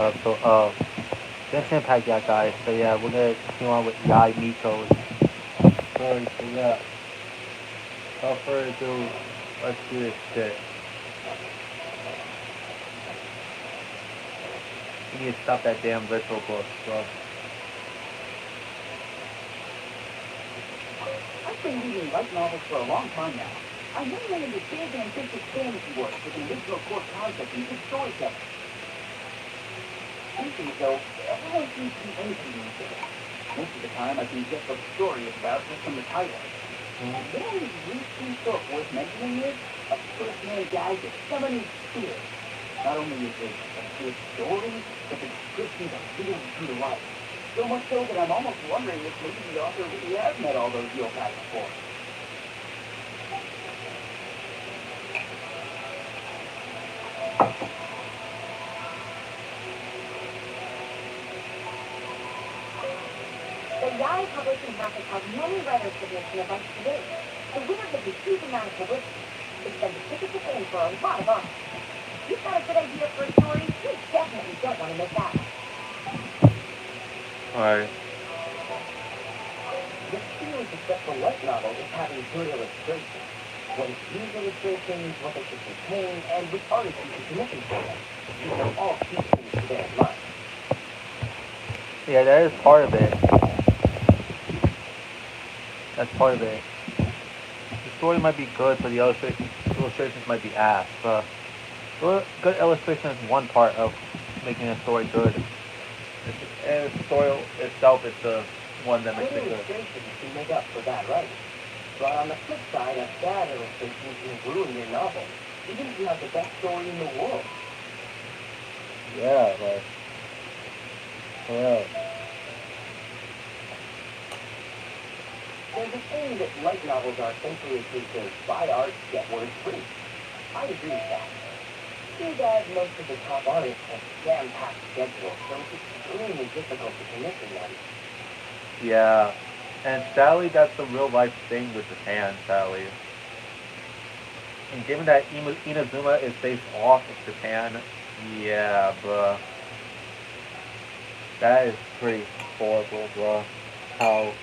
So, Genshin Impact, yeah, guys. So yeah, we're gonna continue on with Yai Miko's story. So yeah, without further ado, let's do this shit. We need to stop that damn virtual book, bro. I've been reading light novels for a long time now. I'm really into big, ambitious fantasy work with an original core concept and good storytelling. These days, though, everyone seems to be anything these days. Most of the time, I can guess what the story is about just from the title. And then, recent book worth mentioning is A First-Hand Guide to Summoning Spirits. Not only is it a good story, but the descriptions are really true to life. So much so that I'm almost wondering if maybe the author really has met all those yokai before. The Yai Publishing House has held many writer submission events to date. The winner gets a huge amount of publicity. It's been the ticket to fame for a lot of artists. If you've got a good idea for a story, you definitely don't want to miss out. Alright. The key to successful light novel is having good illustrations. What is these illustrations, what they should contain, and which artists you should commission for them. These are all key things to bear in mind. Yeah, that is part of it. That's part of it. The story might be good, but the illustrations might be ass. But good illustration is one part of making a story good. And the story itself is the one that makes Good it good. illustrations can make up for bad writing. But on the flip side, a bad illustration can ruin your novel, even if you have the best story in the world. Yeah, like, yeah. There's a saying that light novels are essentially a case of buy art, get words free. I agree with that. Too bad most of the top artists have jam-packed schedules, so it's extremely difficult to commission them. Yeah. And sadly, that's the real life thing with Japan, sadly. And given that Inazuma is based off of Japan, yeah, bruh. That is pretty horrible, bruh. How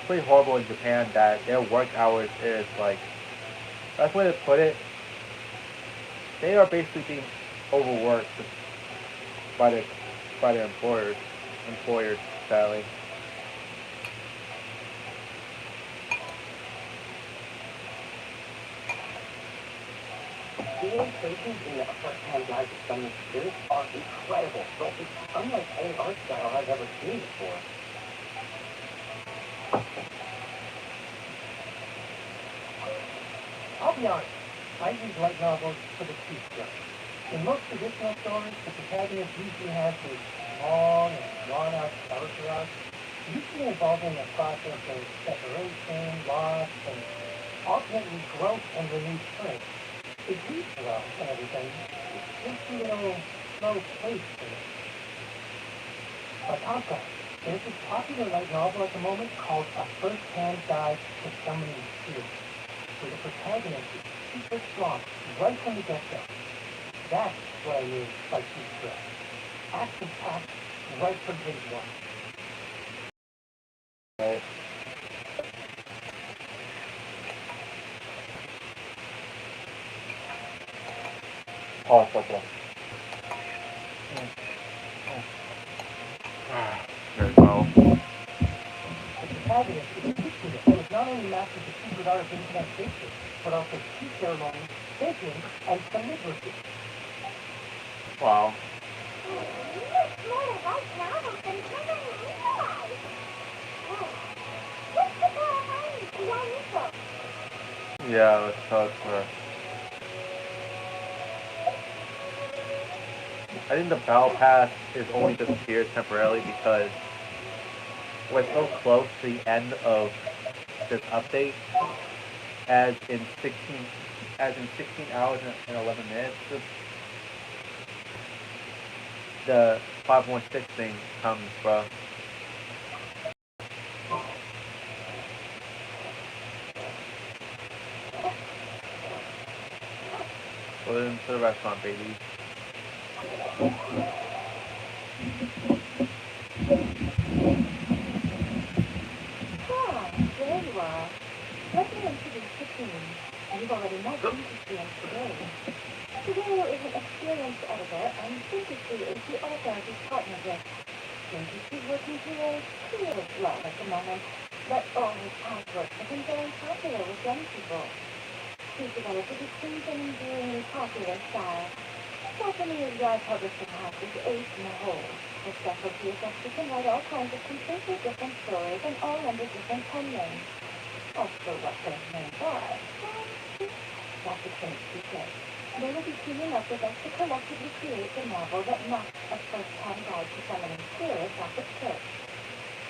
pretty horrible in Japan that their work hours is like, that's the way to put it. They are basically being overworked by their by their employers, sadly. The illustrations in the first-hand guide to Summoning Spirits are incredible, but it's unlike any art style I've ever seen before. I'll be honest, I read light novels for the truth structure. In most traditional stories, the protagonist usually has this long and drawn-out character arc, usually involving a process of separation, loss, and ultimately growth and renewed strength. It reads well and everything. It's just a little slow pace for me. By contrast, there's this popular light novel at the moment called A First-Hand Guide to Summoning Spirits, where the protagonist is super strong right from the get-go. That's what I mean by true threat. Action-packed right from page one. Right. Oh, so cool. There we go. The protagonist is a student who has not only mastered the secret art of incantation, but also tea ceremony, baking, and calligraphy. Wow. Yeah, let's talk for. I think the battle pass is only disappeared temporarily because we're so close to the end of this update, as in 16 hours and 11 minutes. The 516 thing comes, bro. Go into the restaurant, baby. experience today. Today is an experienced editor and Synthesis is the author of his partner with. Synthesis is working towards creative love at the moment, but all his past works have been very popular with young people. He's developed a distinct and enduringly popular style. Certainly his dry publishing house is ace in the hole. His specialty is that he can write all kinds of completely different stories and all under different pen names. As for what those names are, that's a Trinity secret. They will be teaming up with us to collectively create the novel that knocks a first-hand guide to feminine spirits off its perch.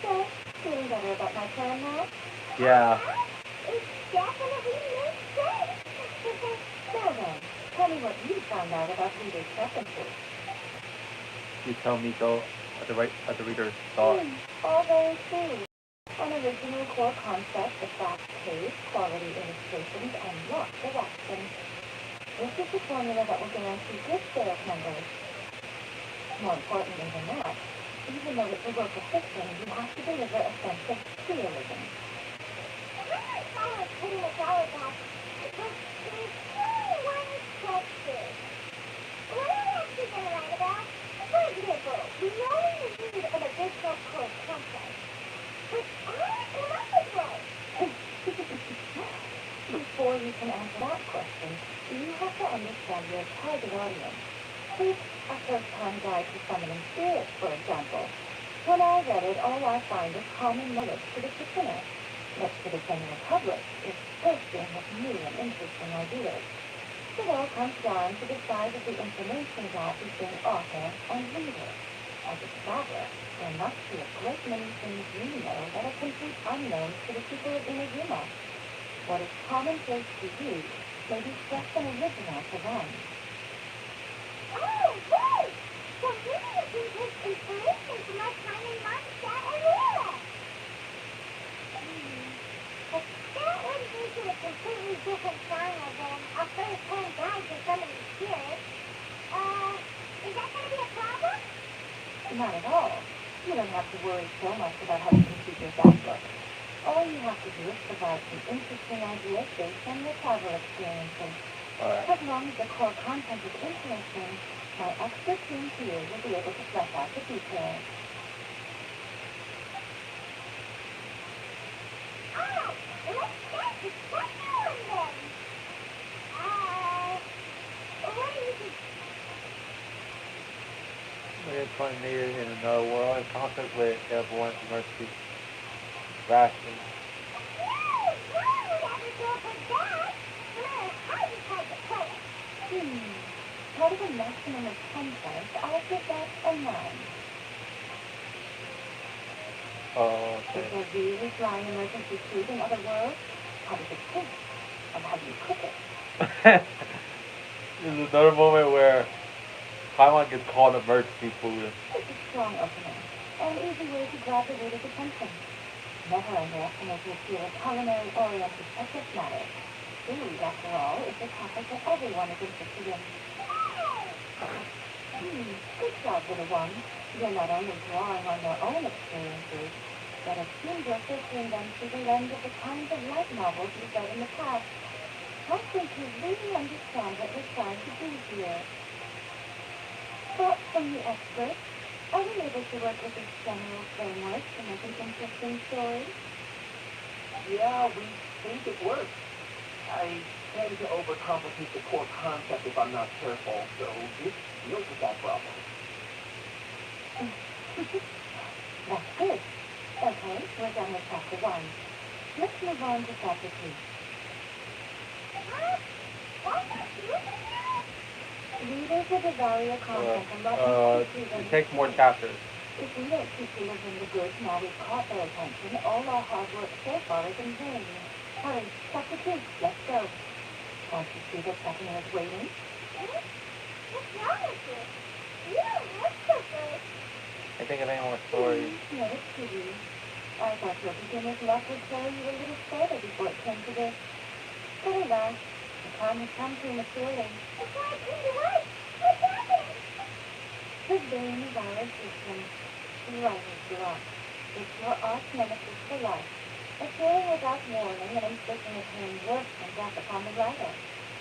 So, feeling better about my plan now? Yeah. It definitely makes sense. Now then, tell me what you found out about readers' preferences. You tell me go at the reader's thought. All very true. An original core concept, the fast-paced, quality illustrations, and lots of action. This is the formula that will guarantee good sales numbers. More importantly than that, even though it's a work of fiction, you have to deliver a sense of realism. Putting a dollar back, but there's only one question. What are we actually going to write about? For example, we know we need an original core concept, but how do we come up with one? Before you can answer that question, you have to understand your target audience. Take a first-time guide to feminine spirits, for example. When I read it, all I find is common knowledge to the beginner. But to the general public, it's bursting with new and interesting ideas. It all comes down to the size of the information gap between author and reader. As a traveler, there must be a great many things you know that are complete unknowns to the people of Inazuma. What is commonplace to you may be just an original to them. Oh, right! So maybe it can take inspiration from my time in Mondstadt and Lira. But that would lead to a completely different genre than a first-hand guide to feminine spirits. Is that going to be a problem? Not at all. You don't have to worry so much about how to configure that book. All you have to do is provide some interesting ideas based on your travel experiences. As long as the core content is interesting, my expert team here will be able to flesh out the details. Oh, let's start with what new one then? What do you think? Reincarnated in another world in conflict with everyone's mercy. Ration. Part of a maximum of 10 points, I'll give that a 9. Oh, okay. Is there really flying emergency food in other worlds? How does it taste? And how do you cook it? This is another moment where Paimon gets called emergency food. It's a strong opening, an easy way to grab the reader's attention. Never underestimate your fear of culinary-oriented subject matter. Food, after all, is a topic that everyone is interested in. Good job, little one. You're not only drawing on your own experiences, but it seems you're filtering them through the lens of the kinds of light novels you've read in the past. I think you really understand what we're trying to do here. Thoughts from the experts? Are we able to work with this general framework to make an interesting story? Yeah, we think it works. I tend to overcomplicate the core concept if I'm not careful, so this deals with that problem. That's good. Okay, we're done with chapter 1. Let's move on to chapter 2. Readers will devour your content and let it takes more chapters. If we don't keep delivering the goods now we've caught their attention, all our hard work so far is in vain. Hurry, chapter 2, let's go. Can't you see that Stephanie is waiting? What's wrong with you? You don't look so good. I think of any more stories. No, it's true. I thought your beginner's luck would carry you a little further before it came to this. But alas, the time has come prematurely. It's like what? What's happening? The bane of our existence, writer's block. It's your arch nemesis for life. Appearing without warning and inflicting a pain worse than death upon the writer.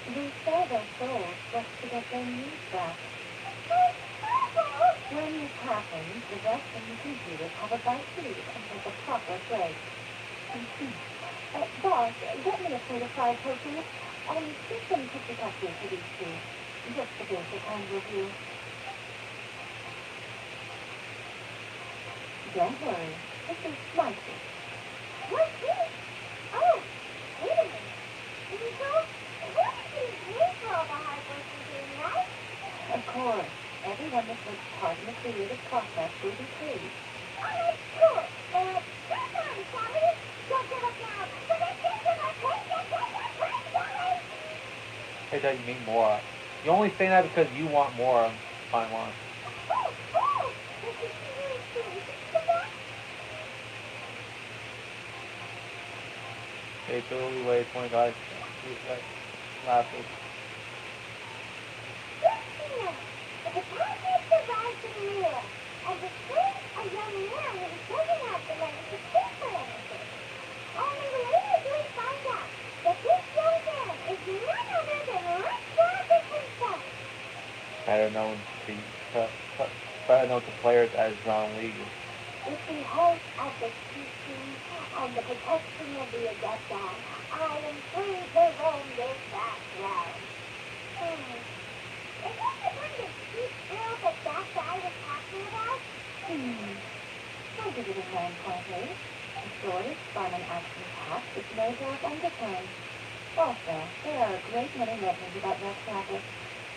They sell their souls just to get their needs back. When this happens, the rest of the computers have a bite to eat and take a proper break. Boss, get me a plate of fried tofu and get some kuchikatsu for these two. Just a basic hand review. Don't worry, this is my food. What? Oh, wait a minute. Nico, what is this need for all the hard work you're doing, right? Of course. Everyone that takes part in the creative process will be paid. Alright, cool. That's on, Tommy. Don't give up now. For the sake of our Tommy! Hey, that you need more. You only say that because you want more Taiwan. Oh, oh! This is seriously. Hey, Billy, wait, 20 guys. Laughing. Christina, if a concept survives in the mirror, and displays a young man who doesn't have the money to pay for anything, only later do we find out that this young man is none other than Rick Travis himself. Better known to better known to players as John Lee. With the help of the teaching and the protection of the Adepta, I am free to roam this background. Is this the kind of deep thrill that guy was talking about? I'll give it a 9.8. The story is fun and action-packed with no dark undertones. Also, there are a great many legends about Red Traffic.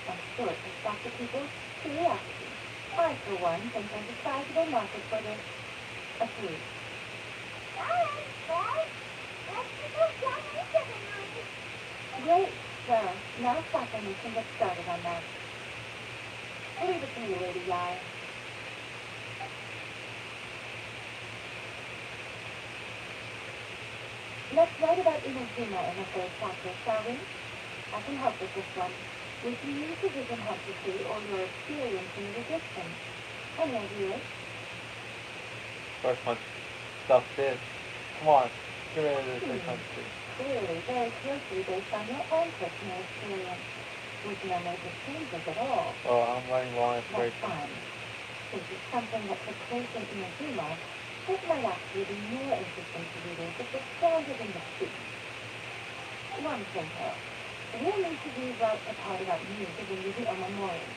I'm sure it will spark the people's curiosity. I, for one, think there's a sizable market for this. Approved. Alright, well, let's get those young aces in line. Great. Well, now stop and we can get started on that. Leave it to me, Lady Yai. Let's write about Inazuma in the third chapter, shall we? I can help with this one. We can use the vision heptitude or your experience in the resistance. Any ideas? First one. Stuff this. Come on. Get rid of this. Clearly, very closely based on your own personal experience, with no major changes at all. Oh, I'm running long That's information. fine. Since it's something that took place in Inazuma, it might actually be more interesting to readers if it's grounded in the truth. One thing, though. We'll need to rewrite the part about you giving you the memorial.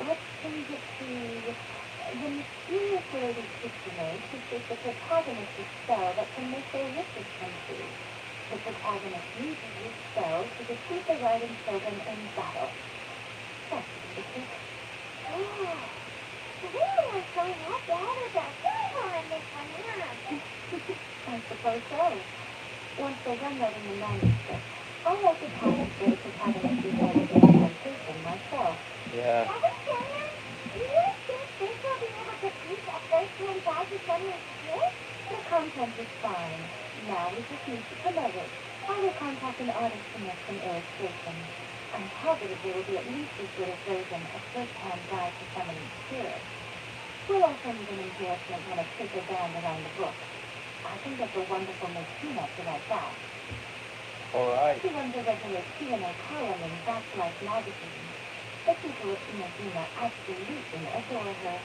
Let's change it to the mysterious lady Kitsune who gives the protagonist a spell that can make their wishes come true. The protagonist uses this spell to defeat the riding children in battle. That's ridiculous. Oh, we really are going up ahead of our table on this one, huh? I suppose so. Once they're done writing the manuscript, I'll make the comic for the protagonist before the implementation myself. Yeah. Are we serious? Do you think we'll be able to keep a first 10,000 years? The content is fine. Now we just need to promote it. I will contact an artist to make some illustrations. I'm positive there will be at least as good a version of first-hand guide to summoning spirits. We'll also need an endorsement on a paper band around the book. I can get the wonderful Miss Tina to write that. Alright. She runs a regular Q&A column in That's Life magazine. The people of Inazuma absolutely adore her.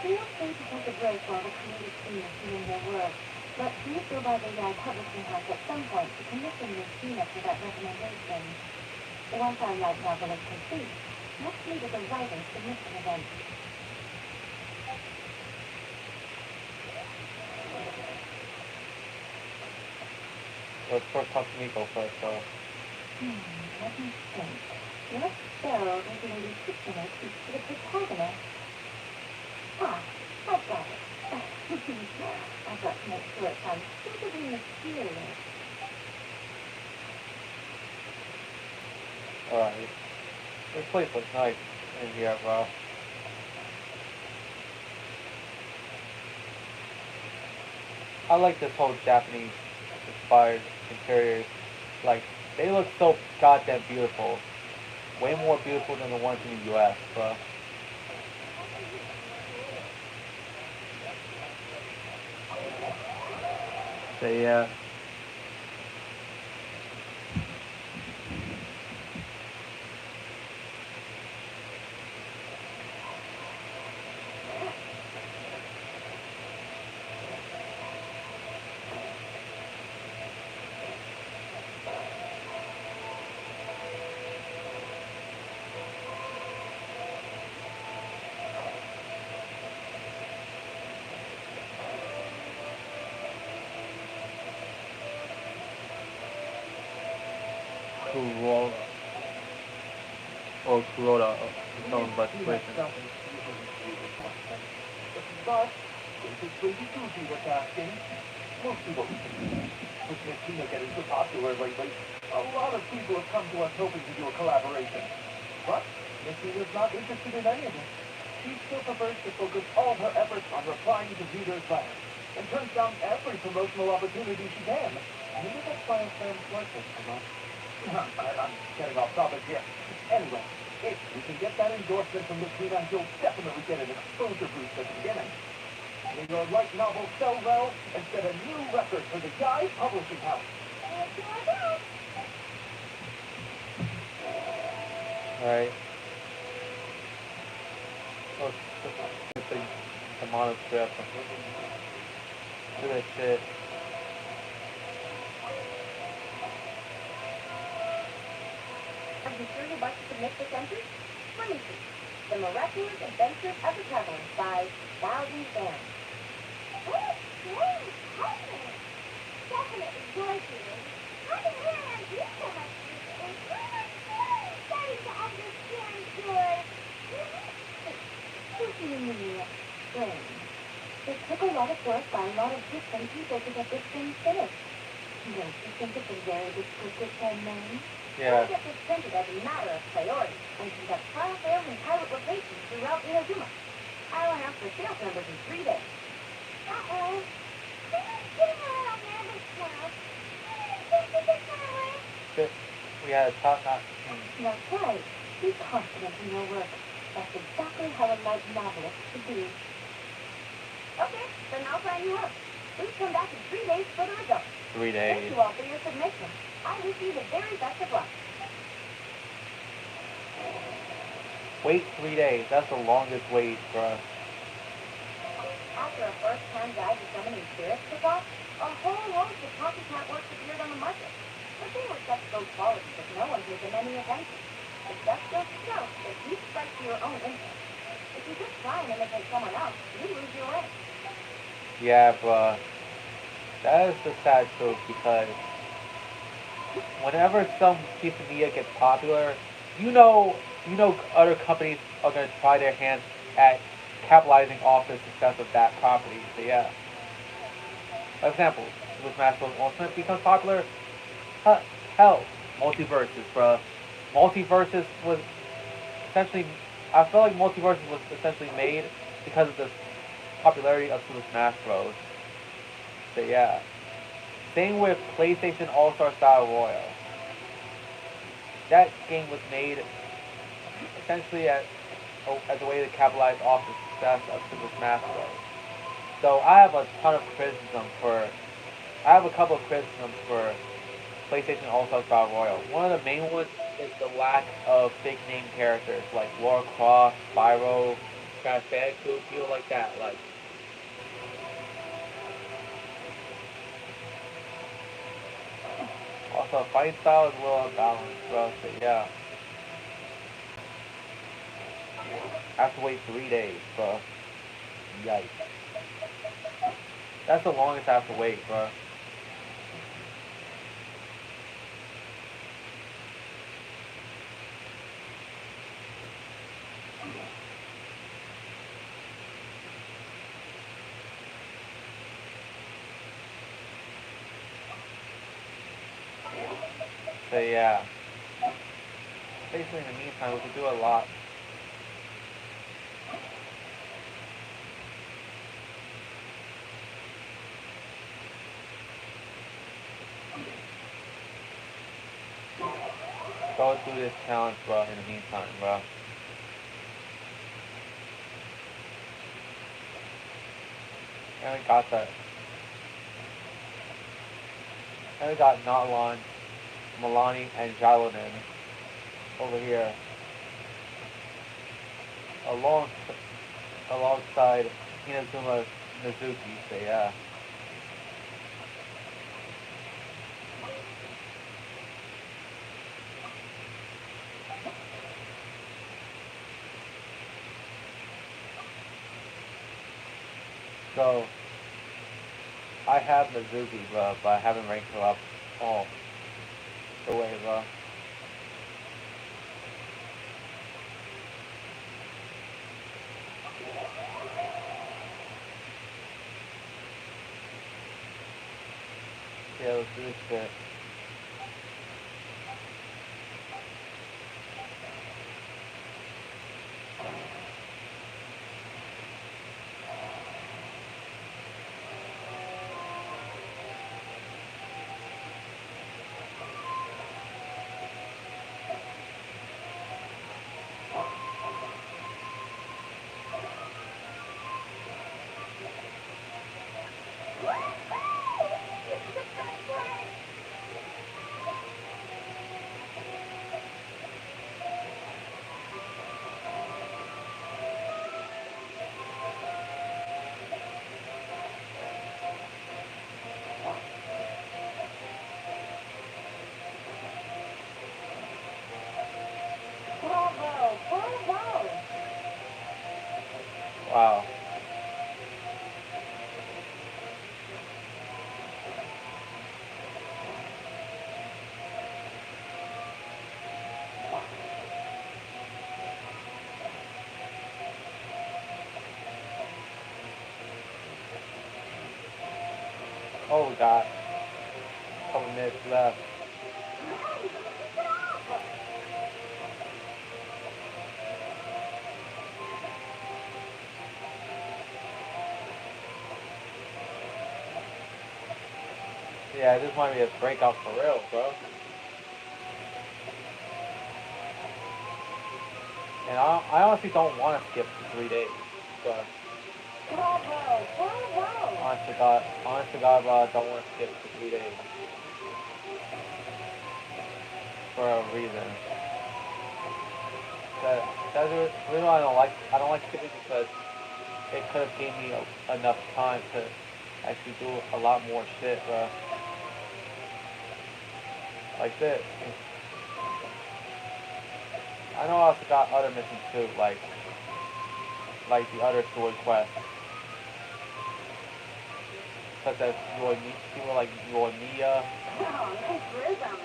Feel free to take a break while the creative team is doing their work, but please go by the Yai Publishing House at some point to commission Miss Tina for that recommendation. Once our light novel is complete, let's meet at the writer's submission event. Let's first talk to Nico first, so. Let me think. What spell does Lady Kitsune teach to the protagonist? Ah, I've got it. I've got to make sure it sounds suitably mysterious. Alright. This place looks nice in here, bro. I like this whole Japanese inspired interiors. Like, they look so goddamn beautiful. Way more beautiful than the ones in the US, bro. So yeah. Kuroda or Kuroda, known by He has situation. something usually uses once then. But, since it's Lady Susie that's asking, most people with Miss Tina getting so popular lately, a lot of people have come to us hoping to do a collaboration. But Miss Tina's not interested in any of it. She still prefers to focus all her efforts on replying to readers' letters and turns down every promotional opportunity she can. Maybe that's why her fans like this so much. I'm getting off topic here. Anyway, if we can get that endorsement from Miss Tina, you'll definitely get an exposure boost at the beginning. May your light novel sell well and set a new record for the Guy Publishing House. Right? Oh, it's the monoscript. Do that shit. Are you sure you'd like to submit this entry? Let me see. The Miraculous Adventures of the Traveler by Thousand Fans. Oh, great! Perfect! Definitely gorgeous. How did Miriam do so much research? I'm starting to understand your... What do you mean, brain? It took a lot of work by a lot of different people to get this thing finished. Don't you think it's a very descriptive pen name? Yeah. We'll get this printed as a matter of priority and conduct trial sales and pilot locations throughout Inazuma. I'll announce the sales numbers in 3 days. Uh-oh. I'm getting a little nervous now. Think we get far away? We had a top-notch team. That's right. Be confident in your work. That's exactly how a light novelist should be. Okay, then I'll sign you up. Please come back in 3 days for the results. 3 Thank days. you all for your submission. I wish you the very best of luck. Wait 3 days. That's the longest wait, bruh. After a first-time guide to summoning spirits took off, a whole host of copycat works appeared on the market. But they were such low quality that no one paid them any attention. It just goes to show that each strikes to your own interest. If you just try and imitate someone else, you lose your way. Yeah, bruh. That is the sad truth because whenever some piece of media gets popular, you know other companies are gonna try their hands at capitalizing off the success of that property. So yeah. For example, Super Smash Bros. Ultimate becomes popular. Hell, Multiverses, bruh. Multiverses was essentially, I feel like Multiverses was essentially made because of the popularity of Super Smash Bros. So yeah. Same with PlayStation All-Star Battle Royale. That game was made essentially as a way to capitalize off the success of Super Smash Bros. So I have a ton of criticism for, I have a couple of criticisms for PlayStation All-Star Battle Royale. One of the main ones is the lack of big name characters like Lara Croft, Spyro, Crash Bandicoot, people like that. Like, also fighting style is a little unbalanced, bro. So yeah, I have to wait 3 days, bro. Yikes. That's the longest I have to wait, bro. So yeah, basically in the meantime, we could do a lot. Go through this challenge, bro. In the meantime, bro. And we got that. And we got Notlan, Milani, and Jalonen over here, along alongside Inazuma Mizuki. So yeah. So I have Mizuki, bro, but I haven't ranked her up all the way, bro. Yeah, let's do this shit. Bravo! Bravo! Wow. Oh, we got a couple minutes left. Yeah, this might be a breakout for real, bro. And I honestly don't want to skip the 3 days. But Bravo! Bravo! honest to God, bro, I don't want to skip the 3 days for a reason. That's the reason why I don't like skipping because it could have gave me enough time to actually do a lot more shit, bro. Like this. I know I also got other missions too, like the other sword quests, such as people like Nia. Oh, nice rhythm.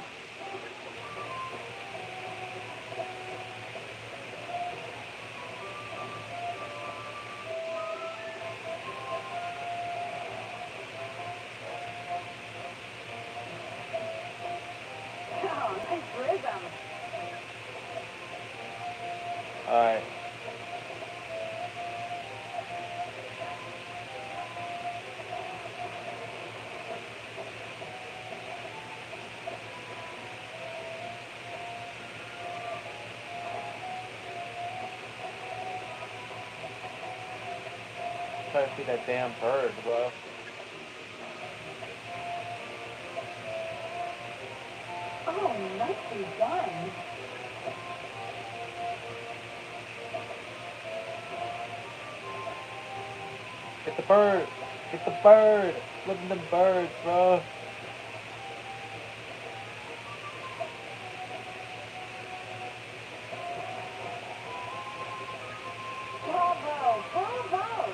Oh, nice rhythm. Alright. Try to see that damn bird, bro. Oh, nicely done. Get the bird! Get the bird! Look at them birds, bro. Bravo! Bravo!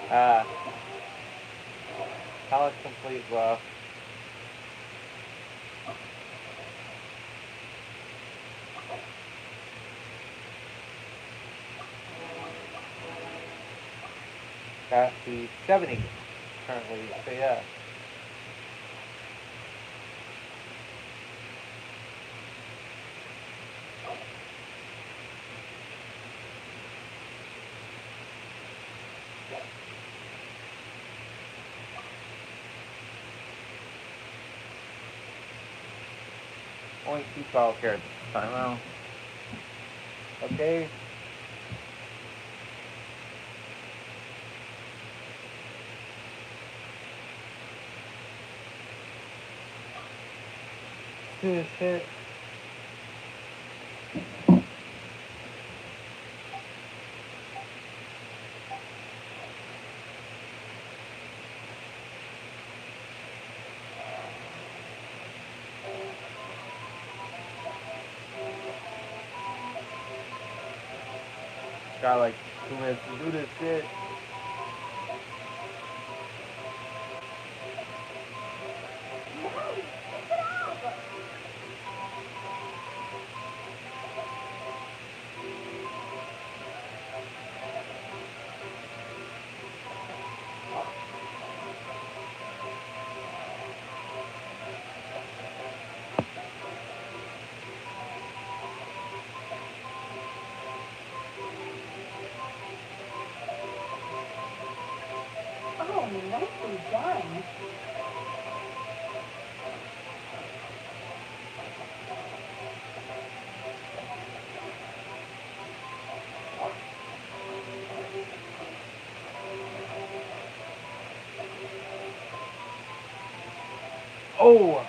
Ah. Challenge complete, bro. Got the 70 currently, so yeah. Only 2 trial characters this time around. Okay. This shit. Got like 2 minutes to do this shit. done. Oh!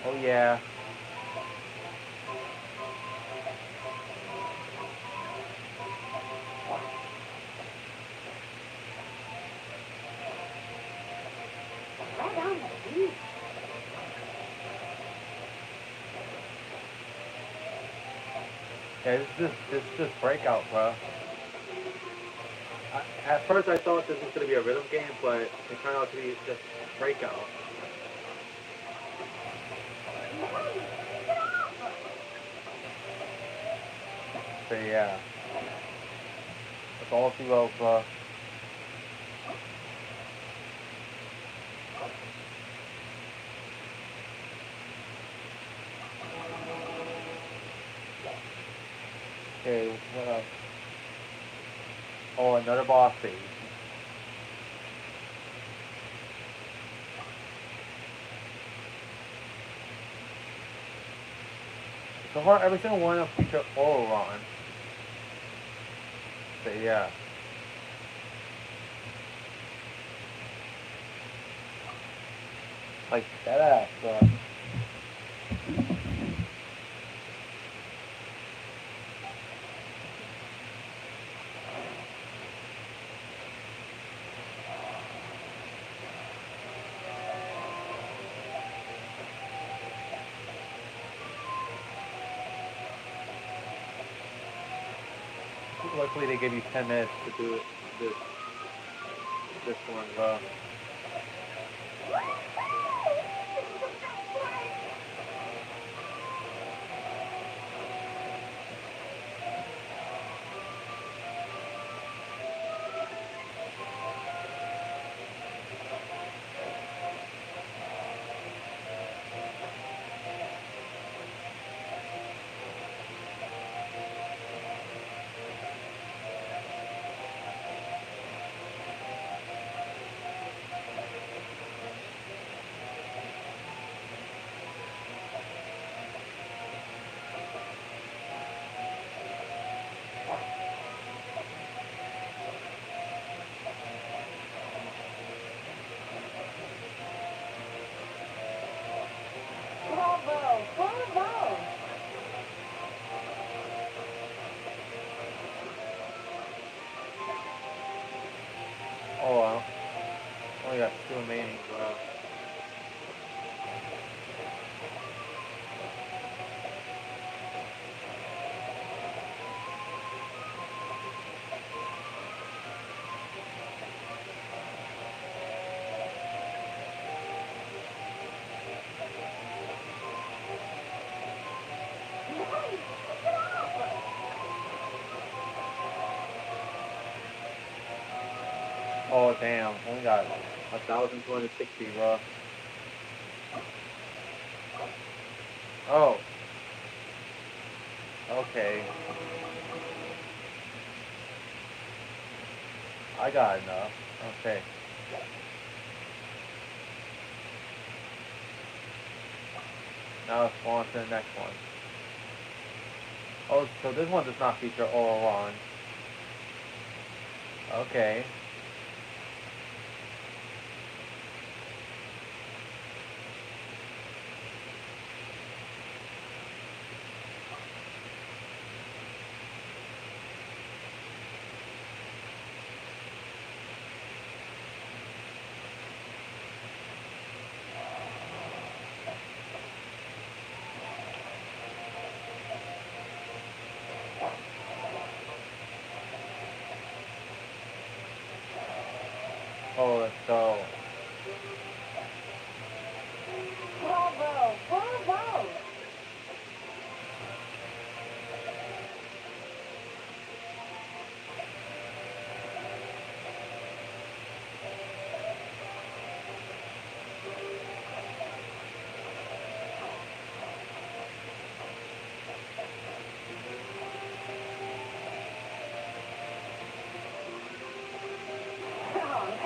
Oh yeah. Right on the beach. Yeah, this is just breakout, bro. At first I thought this was gonna be a rhythm game, but it turned out to be just breakout. So yeah, that's all too well, bro. Okay, what else? Oh, another boss stage. So far, every single one of them feature Ororon. So yeah. Like that ass, bro. Luckily, they give you 10 minutes to do it, this this one, bro. Bravo! Bravo! Oh well. Only got two remaining, bro. Oh damn, only got 1,260, bro. Oh, okay. I got enough. Okay. Now let's go on to the next one. Oh, so this one does not feature Ororon. Okay.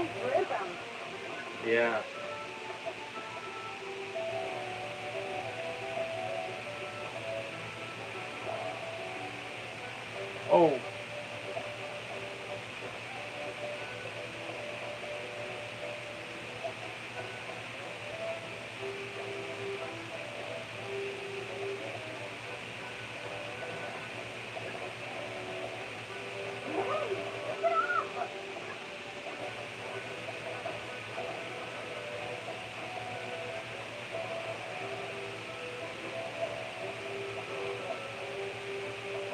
and rhythm. Yeah. Oh.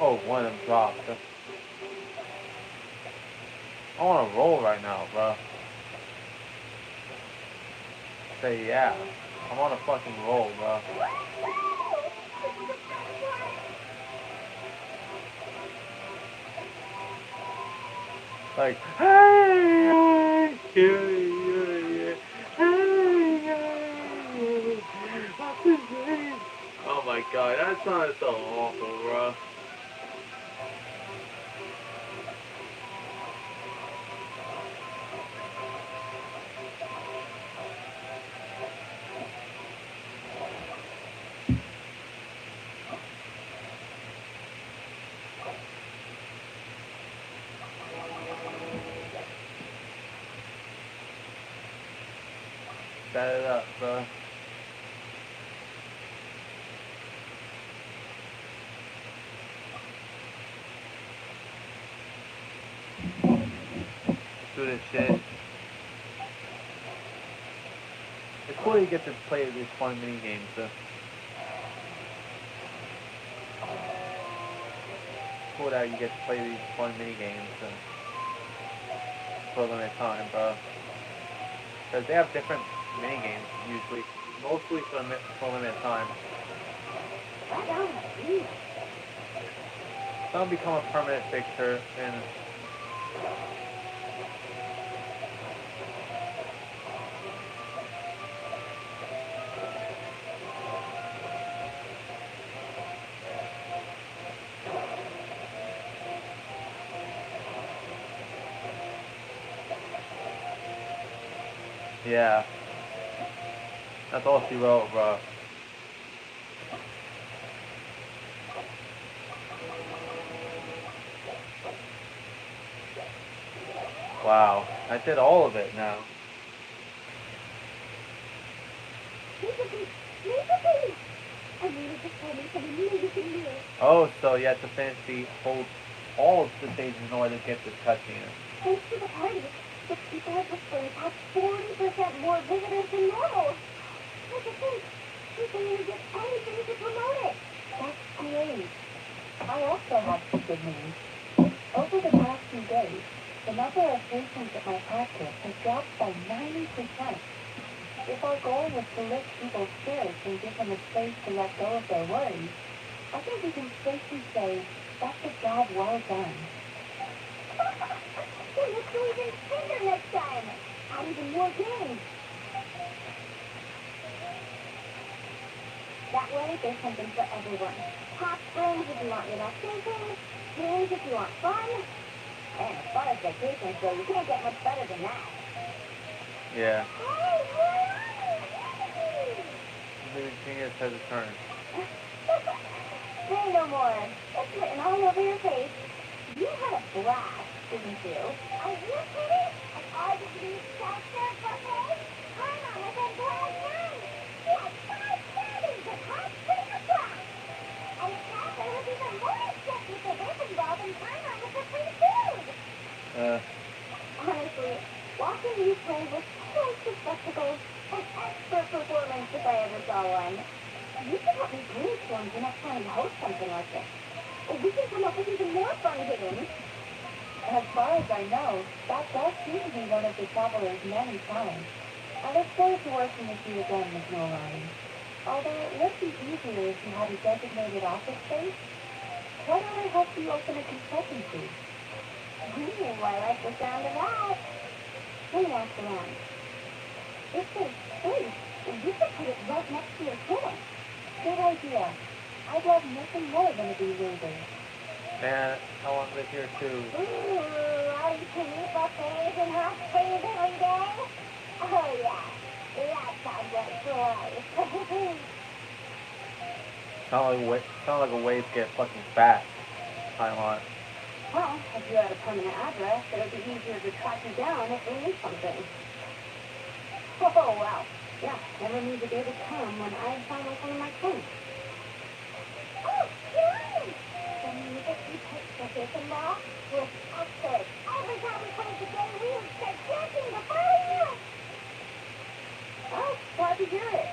Oh, one of them dropped. I want to roll right now, bro. Say yeah. I'm on a fucking roll, bro. Like, hey, yeah, hey, what's his name? Oh my god, that song is so awful, bro. Set it up, bro. Do this shit. It's cool you get to play these fun mini games, though. It's cool that you get to play these fun mini games for a limited time, bro. Because they have different mini games usually, mostly for a limited time. Some become a permanent fixture, and yeah, that's all she wrote, bro. Wow, I did all of it now. Oh, so you have to finish all of the stages in order to get this cutscene. Thanks to the party, the people at the place have 40% more visitors than normal. Look at this. We can even get anything to promote it. That's great. I also have some good news. Over the past few days, the number of patrons at my practice has dropped by 90%. If our goal was to lift people's spirits and give them a space to let go of their worries, I think we can safely say that's a job well done. Then let's go even bigger next time. Add even more games. That way, there's something for everyone. Hot springs if you want relaxation, games if you want fun, and as far as vacations go, you can't get much better than that. Yeah. Hey, where are you? Maybe Genius has a turn. Say no more. It's written all over your face. You had a blast, didn't you? Are you kidding? And all the new self-serve buffets? I'm on with a glad night. We had 5 servings of hot finger fries. And Catherine was even more upset with the ribbon ball than I'm on with the free food. Honestly, watching you play was quite a spectacle. An expert performance if I ever saw one. You should help me brainstorm the next time you host something like this. We can come up with even more fun games. As far as I know, that does seem to be one of the travelers' many talents. I look forward to working with you again, Miss Nolan. Although it would be easier if you had a designated office space. Why don't I help you open a consultancy? Ooh, I like the sound of that. Let me ask around. If there's space, you could put it right next to your clinic. Good idea. I'd love nothing more than to be where there. Man, I want to live here too. Ooh, I going to eat buffets and hot springs every day? Oh, yeah. That sounds like life. Sound like a way to get fucking fat. Paimon. Well, if you had a permanent address, it would be easier to track you down if we need something. Oh, wow. Yeah, never knew the day would come when I finally found my phone. Oh, Karen! The music you picked for this and that was epic. Every time we played the game, we would start dancing before we knew it. Oh, glad to hear it.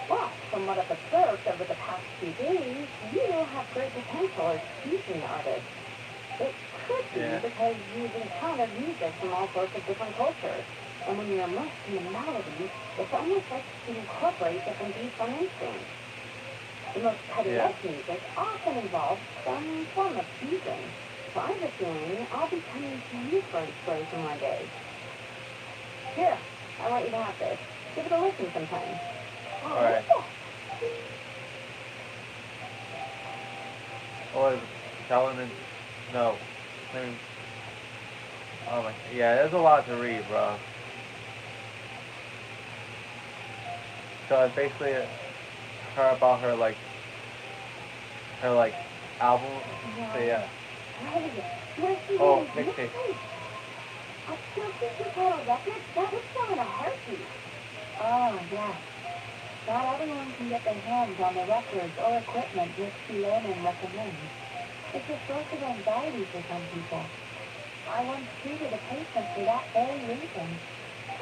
Well, from what I've observed over the past few days, you have great potential as a teaching artist. It could be because you've encountered music from all sorts of different cultures. And when you're immersed in the melody, it's almost like you incorporate different beats on instruments. The most cutting-edge music often involves some form of fusion. So I have a feeling I'll be coming to you for inspiration one day. Here, I want you to have this. Give it a listen sometime. Alright. Or Calvin, no. Maybe. Oh my, yeah, there's a lot to read, bro. So it's basically her about her like album. So yeah. Oh, mixtape. A Chelsea title record? That would sell in a heartbeat. Oh, yes. Not everyone can get their hands on the records or equipment Miss Learning recommends. It's a source of anxiety for some people. I once treated a patient for that very reason.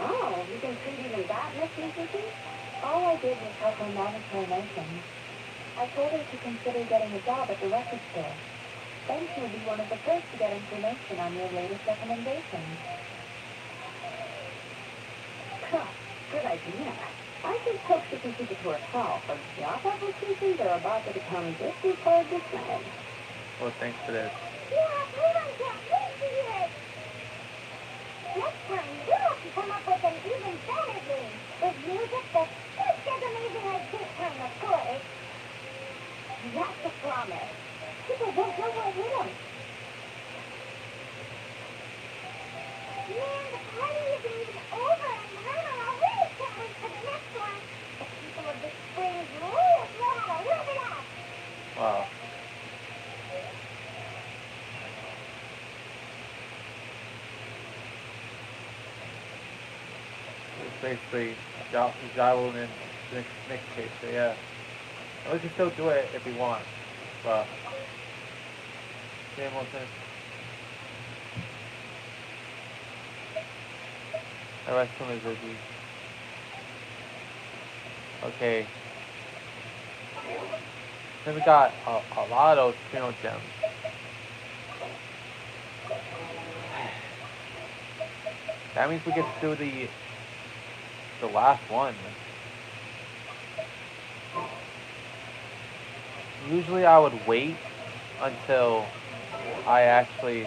Oh, you can treat even that, Miss Lucy? All I did was help her manage her emotions. I told her to consider getting a job at the record store. Then she would be one of the first to get information on your latest recommendations. Huh, good idea. I just hope she can keep it to herself, or job applications are about to become just hard to send. Well, thanks for this. Yeah, Paimon can't wait to hear it. Next time, you'll have to come up with an even better game. With music that's just as amazing as this time, of course. That's a promise. People won't know what hit them. Man, the party isn't even over, and Paimon already can't wait for the next one. The people of the springs really know how to live it up. Wow. It's basically Jywel and mixtape. So yeah. And we can still do it if we want. But same old thing. The rest of them is busy. Okay. Then we got a lot of those funeral gems. That means we get to do the last one. Usually I would wait until I actually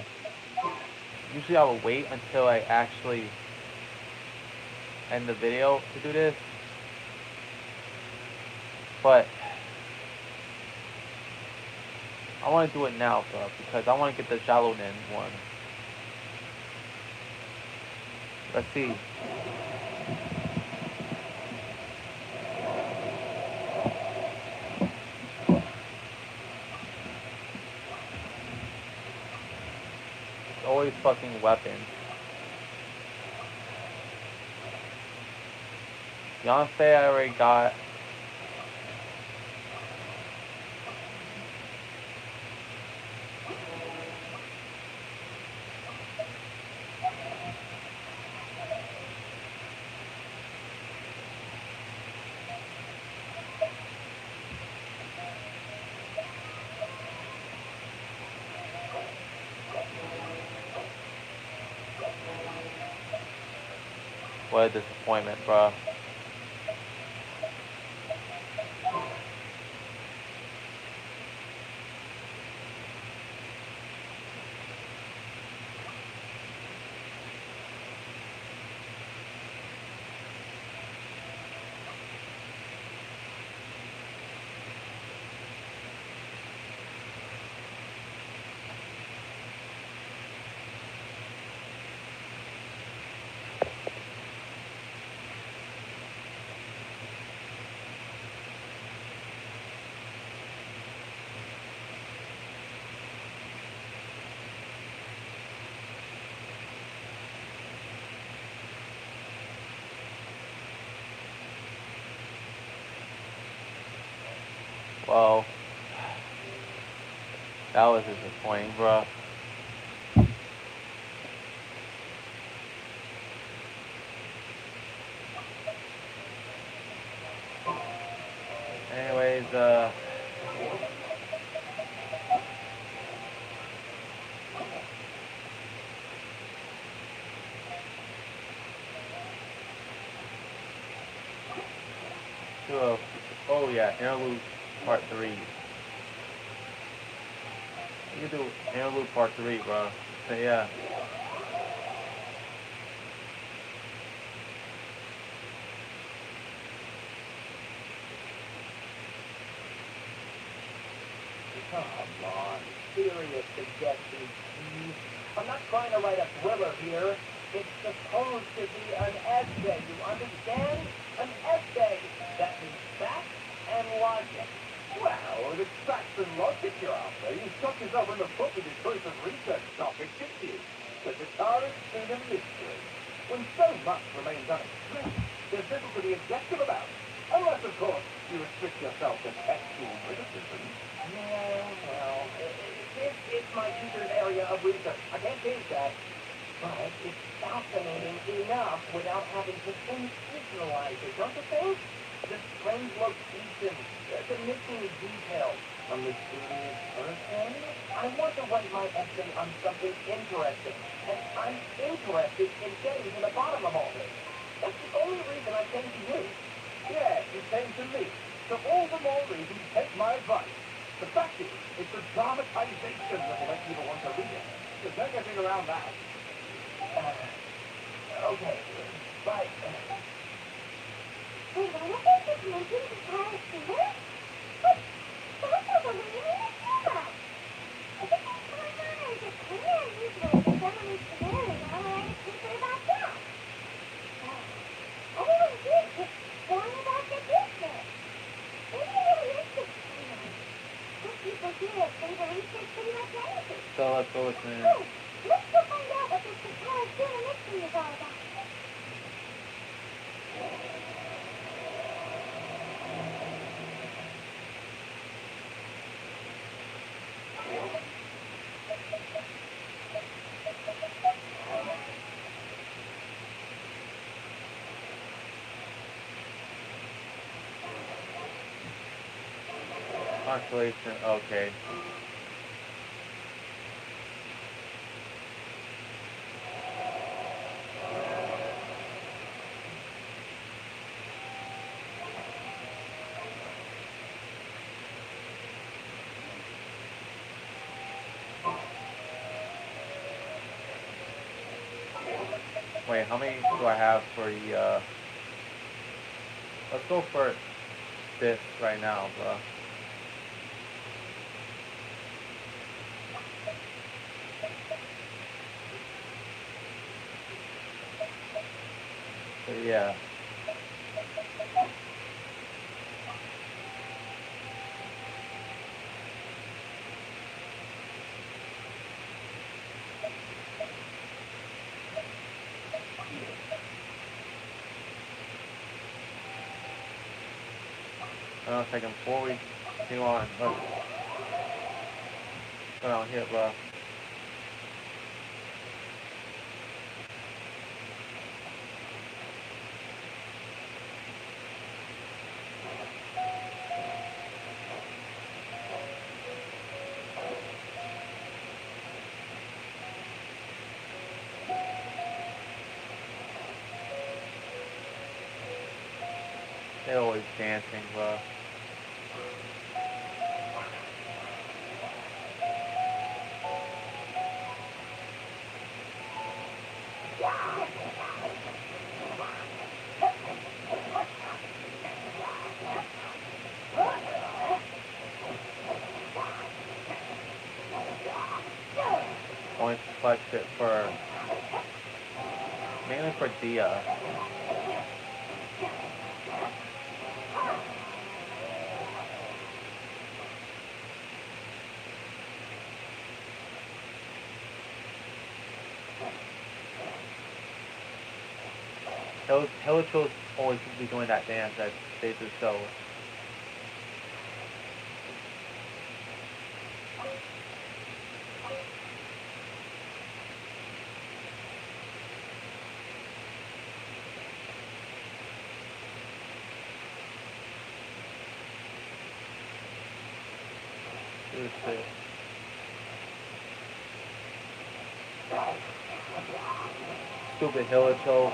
end the video to do this. But I want to do it now, bro, because I want to get the Jalonin one. Let's see. It's always fucking weapons. Beyonce I already got. What a disappointment, bro. Well, that was disappointing, bro. Anyways, 2 oh yeah, interlude part 3. You can do interlude part 3, bro. So yeah. Come on, serious suggestions, please. I'm not trying to write a thriller here. It's supposed to be an essay, you understand? An essay. That means facts and logic. Well, if it's facts and logic you're after, you stuck yourself in the foot with your choice of research topic, didn't you? The guitarist in a mystery. When so much remains unexplained, there's little to be objective about. Unless, of course, you restrict yourself to textual criticism. Yeah, well, this is my teacher's area of research. I can't change that. But it's fascinating enough without having to sensationalize it, don't you think? The strange location, the missing details, a mysterious person. I want to write my essay on something interesting, and I'm interested in getting to the bottom of all this. That's the only reason I came to you. Yes, you came to me. So all the more reason to take my advice. The fact is, it's the dramatization that will make people want to read it. There's no getting around that. Okay, bye. Wait, why don't they just mention the Paris singer? But that's not the way you mean it, I think that's going on as a career usually. Someone needs to marry and I'll write a paper about that. Everyone here is just going about their business. Maybe it really is just career. Some people here think the research pretty much anything. So let's go listen. Oh, let's go find out what this Paris singer mystery is all about. Constellation, okay. Wait, how many do I have for the, let's go for this right now, bro. So yeah. Hold on a second, before we continue on, let's go down here, bro. They're always dancing, bro. Only flex it for, mainly for Dia. Helicho's always be doing that dance that they do show. this shit. Stupid Hilicho.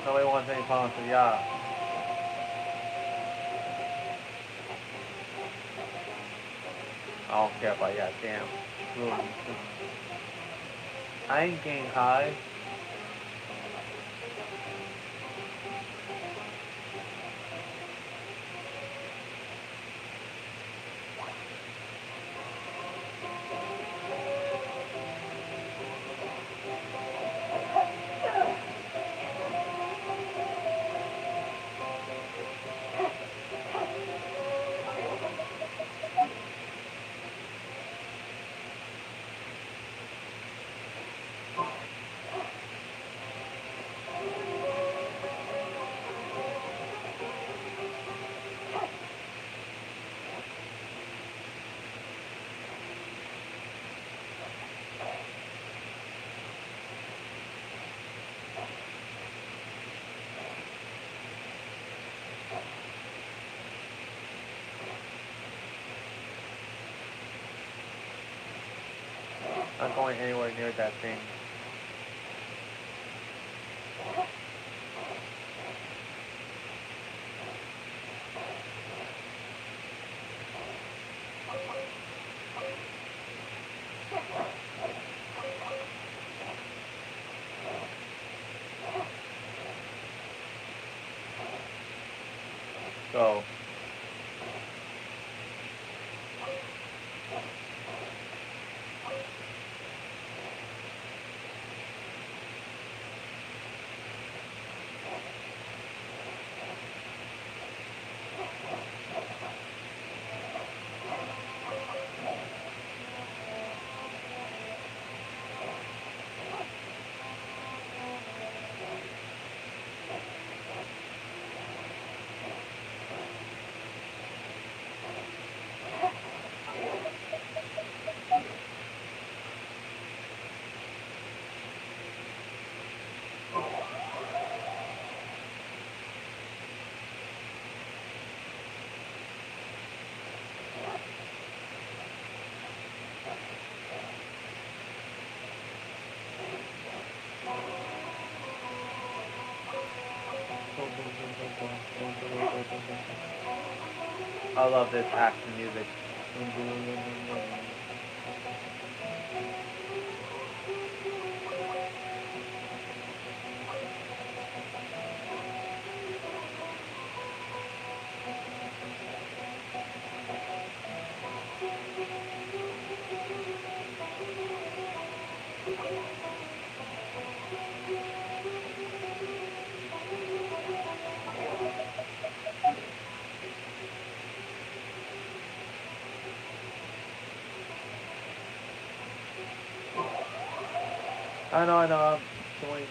Nobody wants any problems, so yeah. I don't care about that damn room. I ain't getting high. Not going anywhere near that thing. So I love this action music. I know, I'm doing.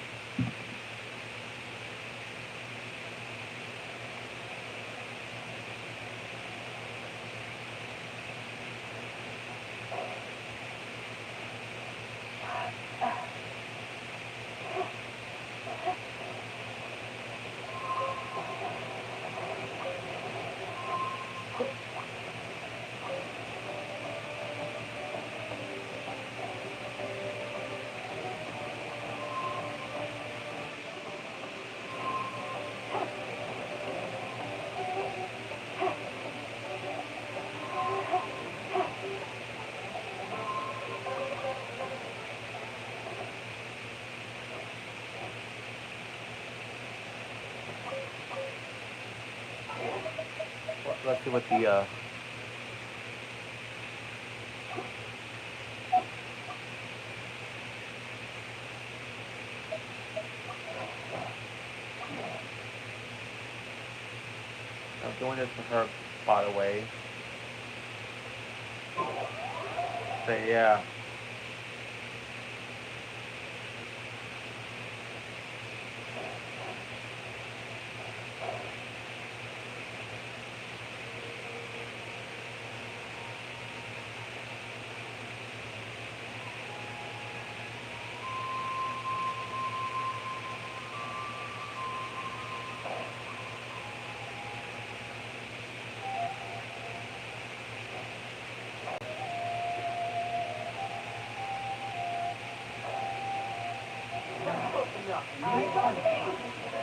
Let's see what the I'm doing this for her, by the way. So yeah.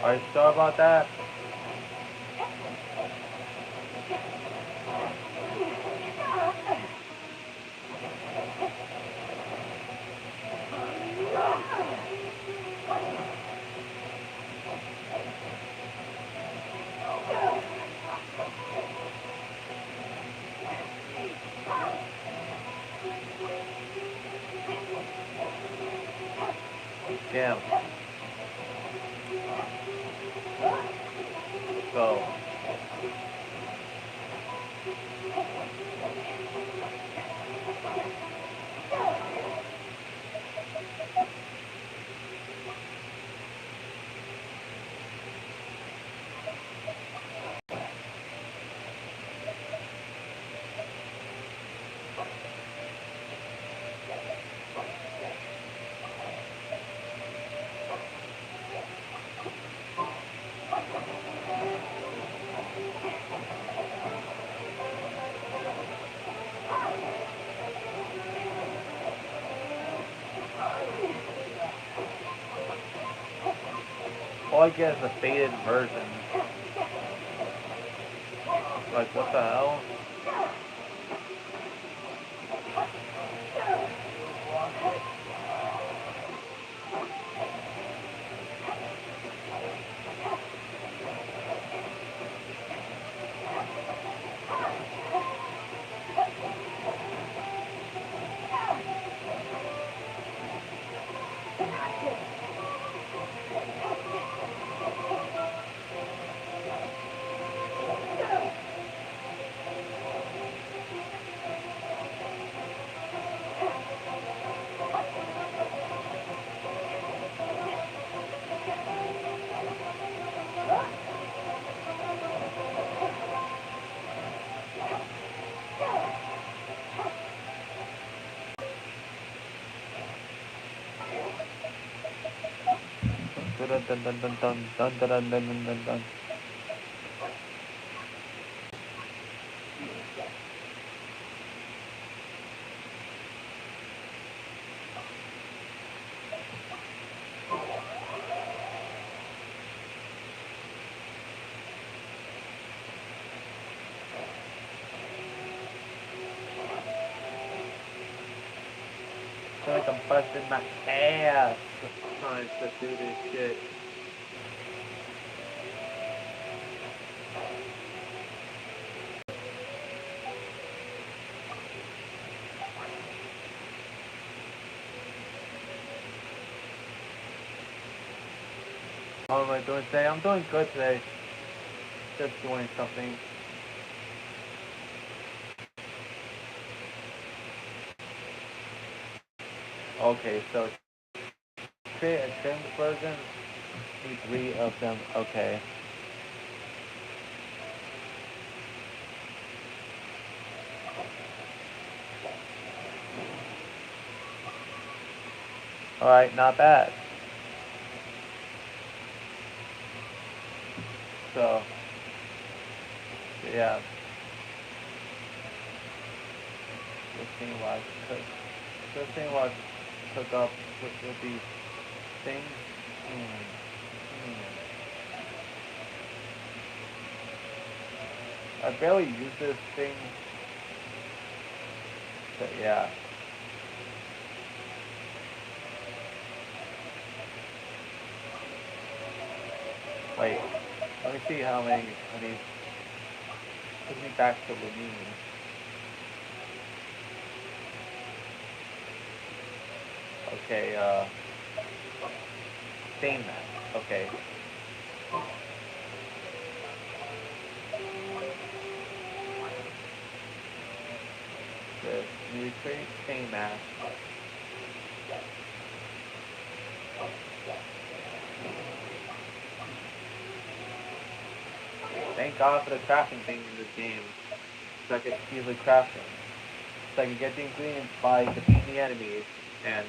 Are you sure about that? Damn. So, all I get is a faded version. Like, what the hell? Dun dun dun dun dun dun dun dun dun dun dun dun. I feel like I'm busting my ass trying to do this shit. How am I doing today? I'm doing good today. Just doing something. Okay, so create a trimmed version. Need 3 of them. Okay. Alright, not bad. So, yeah. Just seeing what I cook. Just seeing what I cook up with these things. Hmm. I barely use this thing. But yeah. Wait. Let me see how many of these. Put me back to Lumini. Okay, same that. Okay. this. You recreate stain mask. Thank God for the crafting thing in this game. So I could easily craft them. So I can get the ingredients by defeating the enemies and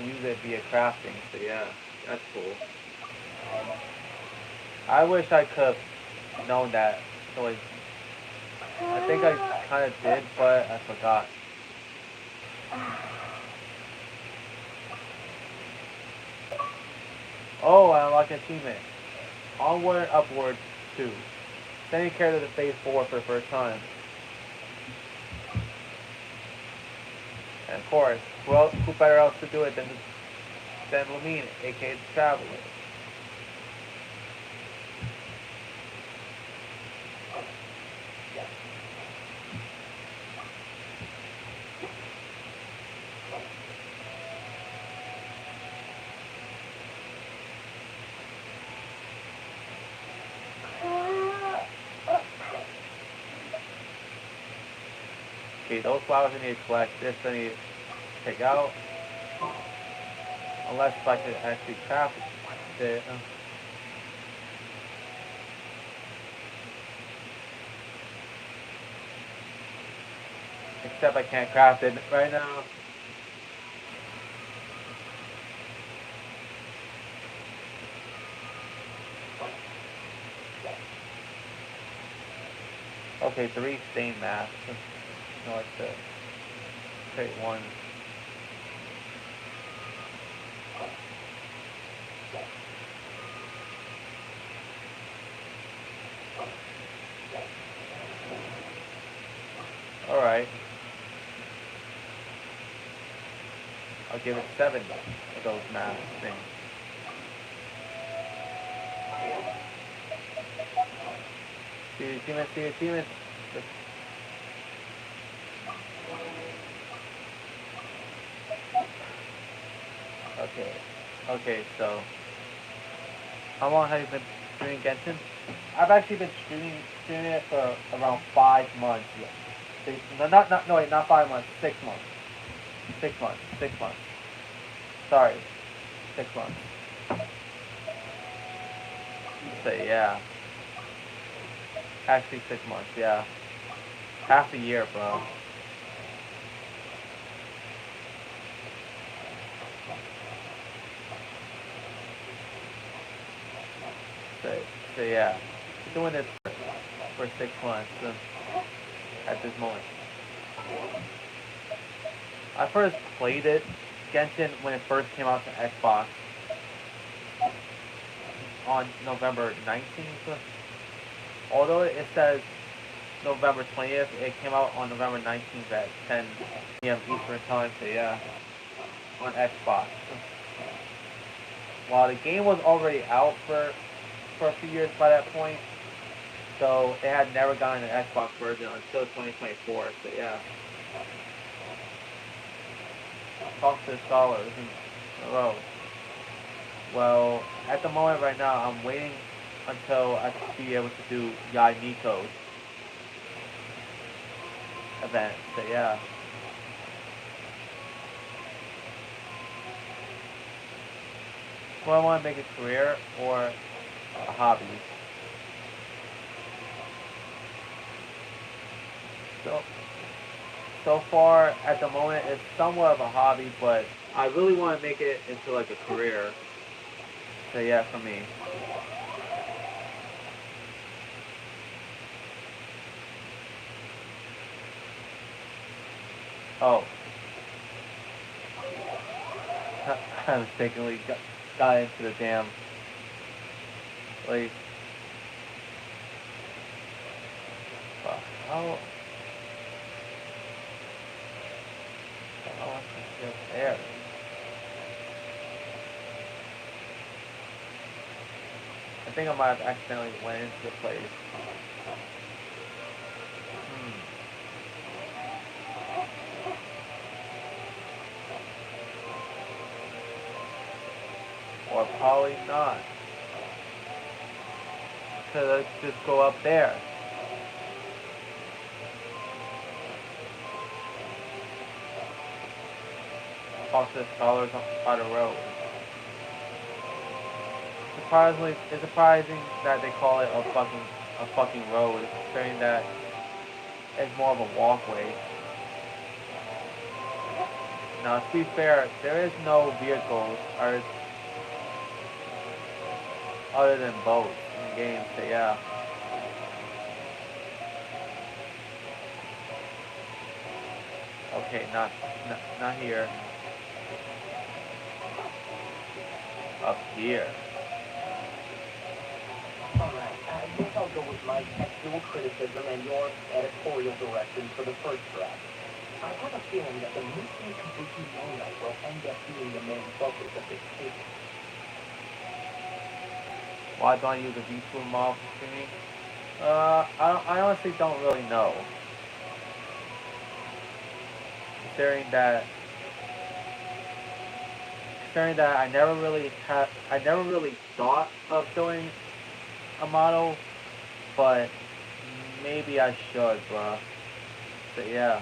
use it via crafting. So yeah, that's cool. I wish I could have known that. So like, I think I kind of did, but I forgot. Oh, I unlocked an achievement. Onward and Upward 2. Sending character to phase 4 for the first time. And of course, who better else to do it than Lamine, aka the Traveler. Okay, those flowers I need to collect. This I need to take out. Unless if I could actually craft it. Except I can't craft it right now. Okay, 3 stain masks. No, like the create one. Alright. I'll give it 7 of those mask things. See the achievements, see the achievements. Okay. Okay, so how long have you been streaming Genshin? I've actually been streaming it for around 5 months. No, no, wait, not 5 months, 6 months. 6 months. Sorry, 6 months. So yeah. Actually 6 months, yeah. Half a year, bro. So yeah. Doing this for 6 months at this moment. I first played it, Genshin, when it first came out to Xbox on November 19th. Although it says November 20th, it came out on November 19th at 10 p.m. Eastern Time, so yeah, on Xbox. While the game was already out for a few years by that point, so it had never gotten an Xbox version until 2024, so yeah. Talk to the scholars in a row. Well, at the moment right now, I'm waiting until I can be able to do Yai Miko's event. So yeah. Do I want to make a career or a hobby? So far at the moment it's somewhat of a hobby, but I really want to make it into like a career. So yeah, for me. Oh. I mistakenly got into the damn place. How? How am I get there? I think I might have accidentally went into the place. Or probably not. Could I just go up there? talk to the scholars by the road. Surprisingly, it's surprising that they call it a fucking road, considering that it's more of a walkway. Now, to be fair, there is no vehicles other than boats in the game. So yeah. Okay, not here. Up here. Alright, I guess I'll go with my textual criticism and your editorial direction for the first draft. I have a feeling that the Missing Kabuki Moonlight will end up being the main focus of this paper. Why don't I use a V2 model for streaming? I honestly don't really know. Considering that, I never really thought of doing a model, but maybe I should, bruh. So yeah.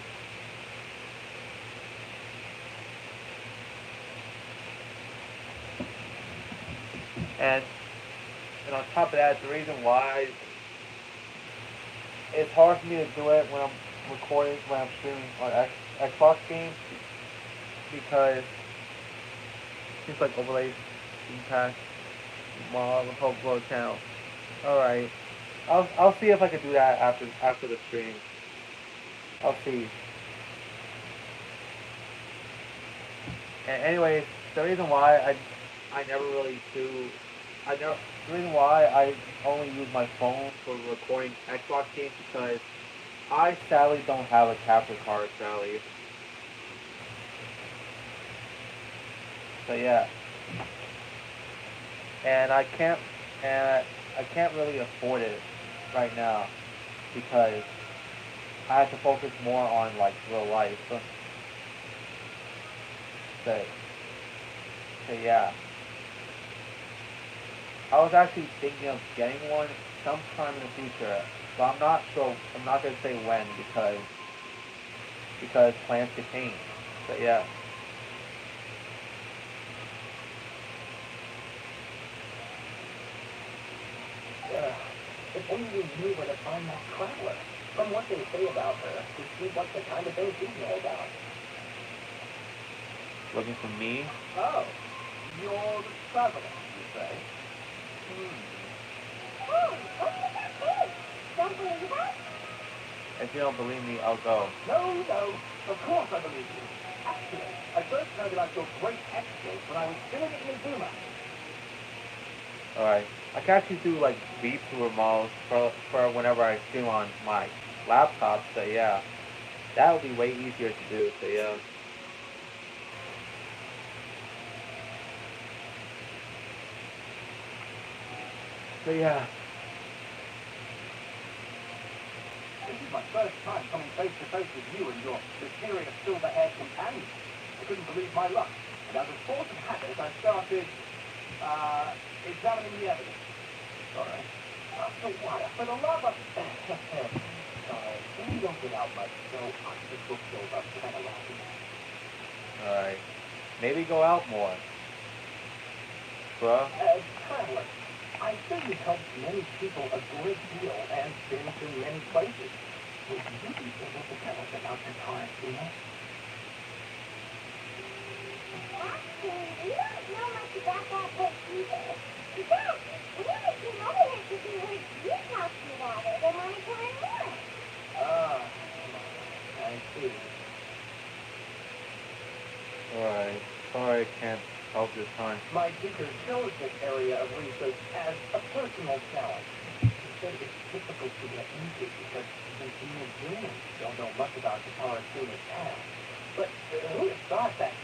And and on top of that, the reason why it's hard for me to do it when I'm streaming on Xbox games because things like overlays, impact, model, whole blow channel. All right, I'll see if I can do that after the stream. I'll see. And anyways, the reason why I never really do I never the reason why I only use my phone for recording Xbox games because I sadly don't have a capture card, sadly. So yeah, and I can't really afford it right now because I have to focus more on like real life. So, so yeah, I was actually thinking of getting one sometime in the future, but I'm not sure. I'm not gonna say when because plans could change. So yeah. If only you knew where to find that traveler. From what they say about her, it seems like the kind of thing she'd know about. Looking for me? Oh, you're the traveler, you say? Hey, what's with that face? Don't believe us? If you don't believe me, I'll go. No, of course I believe you. Actually, I first heard about your great exploits when I was still in Inazuma. Alright. I can actually do like VTuber models for whenever I stream on my laptop, so yeah. That would be way easier to do, so yeah. So yeah. This is my first time coming face to face with you and your mysterious silver-haired companion. I couldn't believe my luck, and as a force of habit, I started, examining the evidence. Alright. So what? For the love of... Sorry, we don't get out much, so I just look over kind of laughing. Alright. Maybe go out more. Bruh. Traveler, I see you've helped many people a great deal and been to many places. Would you be able to tell us about your time, you know? Actually, we don't know much about that book either. In fact, we only came over here because we heard you talking about it and wanted to learn more. Ah, I see. Alright. Sorry I can't help this time. My teacher chose this area of research as a personal challenge. He said it's difficult to get into because the human beings don't know much about the Tarasuma's past. But who would have thought that?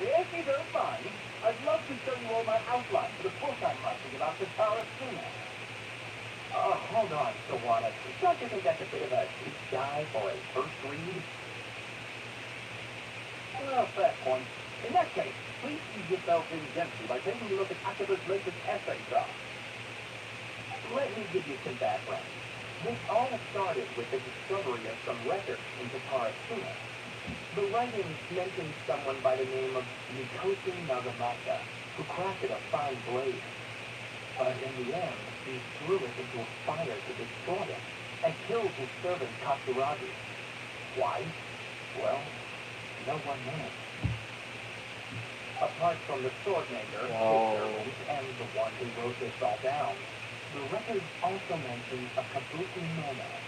If you don't mind, I'd love to show you all my outline for the book I'm writing about the Tarasuma. Hold on, Sawana. Don't you think that's a bit of a deep dive or a first read? Well, fair point. In that case, please ease yourself in gently by taking a look at Akiba's latest essay draft. Let me give you some background. This all started with the discovery of some records in Tarasuma. The writings mentioned someone by the name of Mikoshi Nagamasa, who crafted a fine blade. But in the end, he threw it into a fire to destroy it, and killed his servant Katsuragi. Why? Well, no one knows. Apart from the sword maker, his servant, and the one who wrote this all down, the records also mention a kabuki nomad.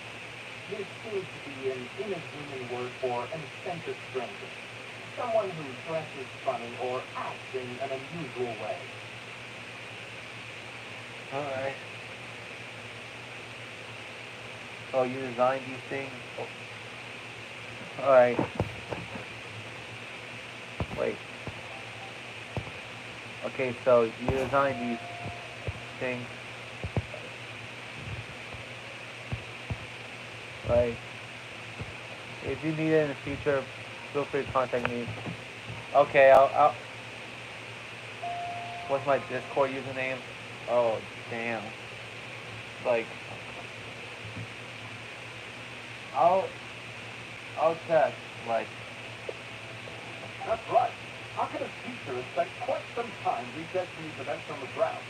This seems to be an Inazuman word for an eccentric stranger. Someone who dresses funny or acts in an unusual way. Alright. So you designed these things? Oh. Alright. Wait. Okay, so you designed these things. Right. If you need it in the future, feel free to contact me. Okay, I'll what's my Discord username? Oh, damn. Like, I'll check. Like, That's right. How can a teacher have spent quite some time researching these events on the ground?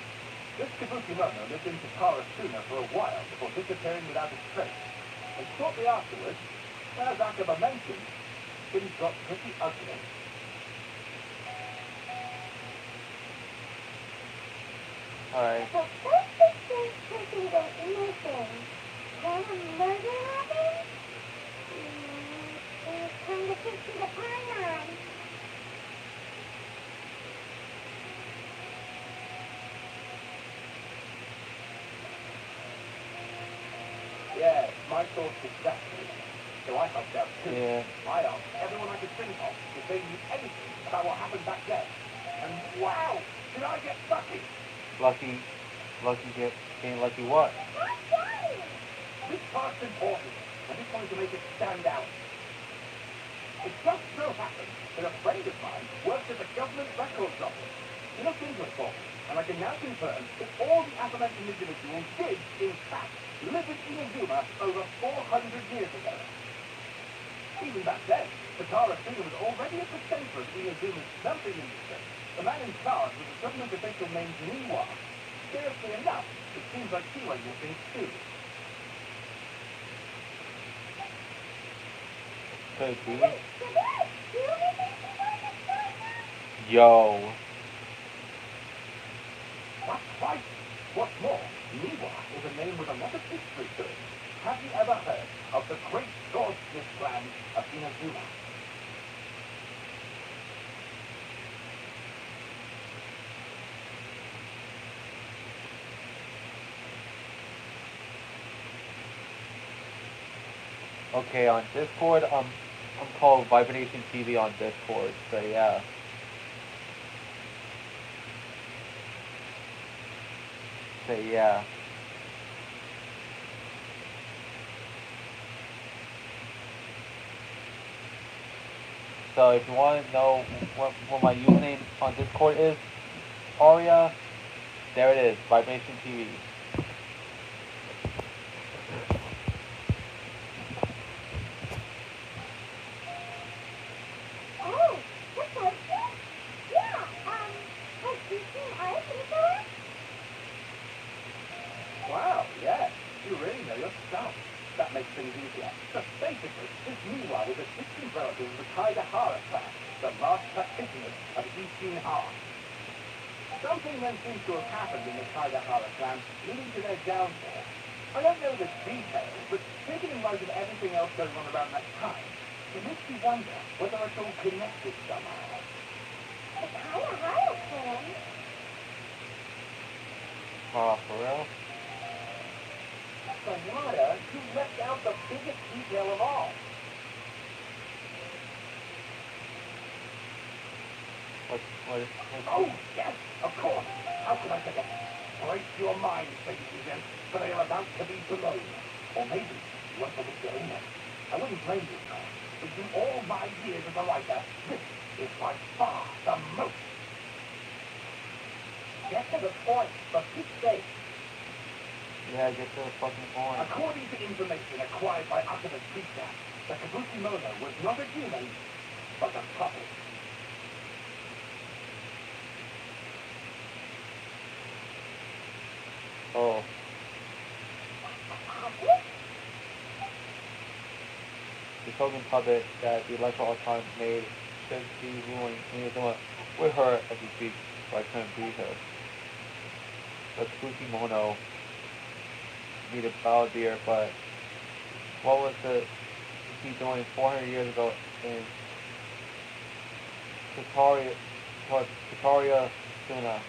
This kabuki mono lived in Tatarasuna for a while before disappearing without a trace. And shortly afterwards, as Akaba mentioned, things got pretty ugly. alright. The first thing person go missing. Can a murder happen? It's time to fix the pylon. Yeah, my thoughts exactly. So I helped out too. Yeah. I asked everyone I could think of if they knew anything about what happened back then. And wow, did I get lucky? Lucky getting lucky what? Not done. This part's important. I just wanted to make it stand out. It just so happened that a friend of mine works at the government records office. He looked into it for me, and I can now confirm that all the aforementioned individuals did, in fact, live in Inazuma over 400 years ago. Even back then, Tatarasuna was already at the center of Inazuma's smelting industry. The man in charge was a government official named Niwa. Seriously enough, it seems like he went missing too. Could be. Wait, so there's two missing people in this story now? Yo. That's right. What's more, Niwa is a name with a lot of history to it. Have you ever heard of the great swordsmith clan of Inazuma? Okay, on Discord, I'm called Vibration TV on Discord, so yeah. So yeah. So if you want to know what my username on Discord is, Aria, there it is, Vibration TV. Oh, that's like it? Yeah, have you seen art before? Wow, yeah. You really know your stuff. That makes things easier. So basically, this Niwa was a distant relative of the Kaidahara clan, the last practitioners of Ishin art. Something then seems to have happened in the Kaidahara clan, leading to their downfall. I don't know the details, but taken in light of everything else going on around that time, it makes you wonder whether it's all connected somehow. The Kaihara clan? Oh, for real? Sonata, you left out the biggest detail of all. What Oh, yes, of course. How could I forget? Brace your minds, ladies and gents, for they are about to be blown. Or maybe you want to look going next. I wouldn't blame you, Tom. But in all my years as a writer, this is by far the most. Get to the point, for Pete's sake. Yeah, get to the fucking point. According to information acquired by Akaba's precepts, The Kabuki Mono was not a human, but a puppet. Oh, the token puppet that the Electro Autons made should be ruling anything with her as we speak, but I couldn't beat her. The Kabuki Mono needed Baldir, but what was he doing 400 years ago in Kataria Suna?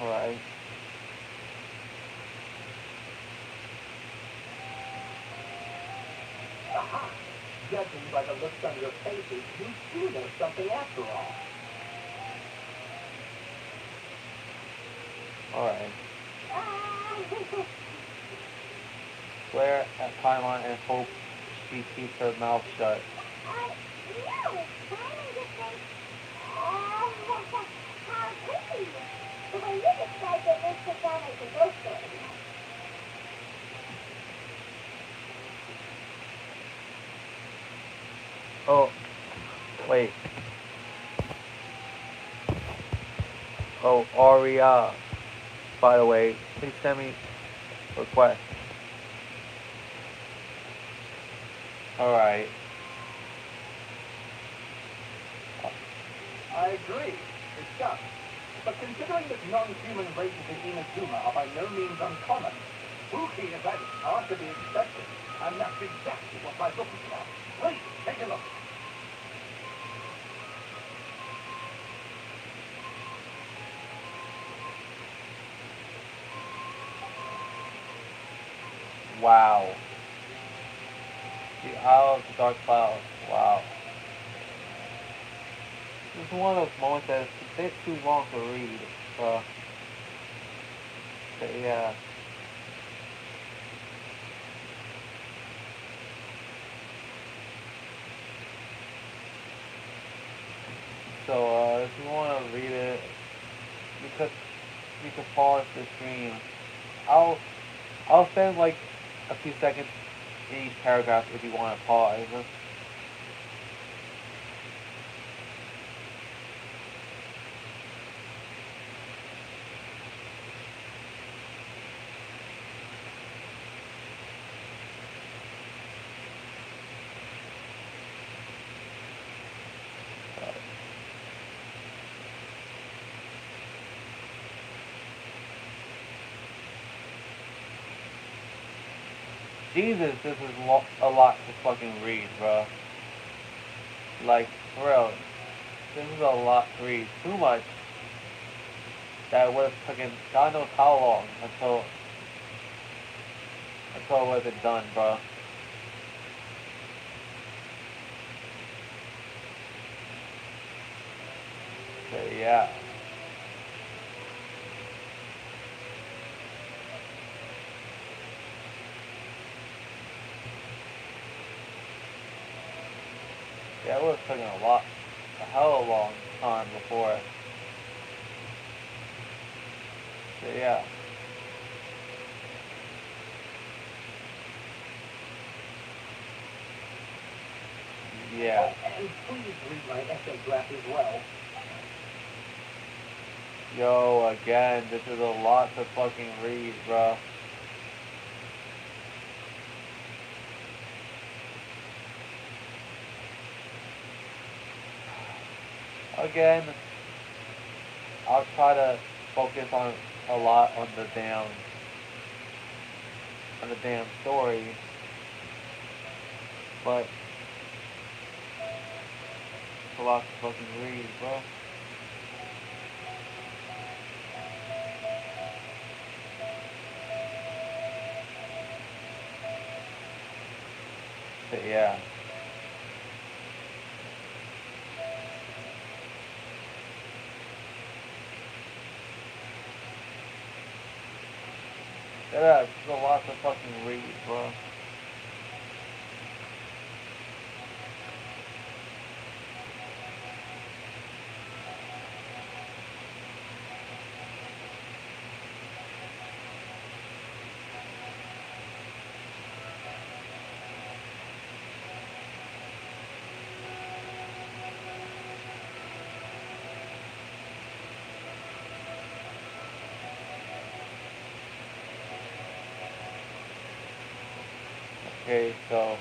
Alright. Aha! Judging by the looks on your faces, you do know something after all. Alright. Glare at Paimon and hope she keeps her mouth shut. No, Simon just thinks, how could you? The way you described it makes it sound like a ghost story. Oh, wait. Oh, Aria. By the way, please send me a request. Alright. I agree. It's tough. But considering that non-human races in Inazuma are by no means uncommon, spooky events are to be expected. And that's exactly what my book is about. Please, take a look. Wow. The Isle of the Dark Clouds. Wow. This is one of those moments that takes too long to read. But yeah. So if you want to read it, you could pause the stream. I'll spend like a few seconds in each paragraph if you want to pause. Jesus, this is a lot to fucking read, bro. Like, for real, this is a lot to read. Too much that would have taken God knows how long until it would have been done, bro. But yeah. Yeah, it would have taken a hell of a long time before. But yeah. Yeah. And please read my essay draft as well. Yo, again, this is a lot to fucking read, bro. Again, I'll try to focus on a lot on the damn story, but it's a lot to fucking read, bro. But yeah. Yeah, it's a lot to fucking read, bro. Okay, so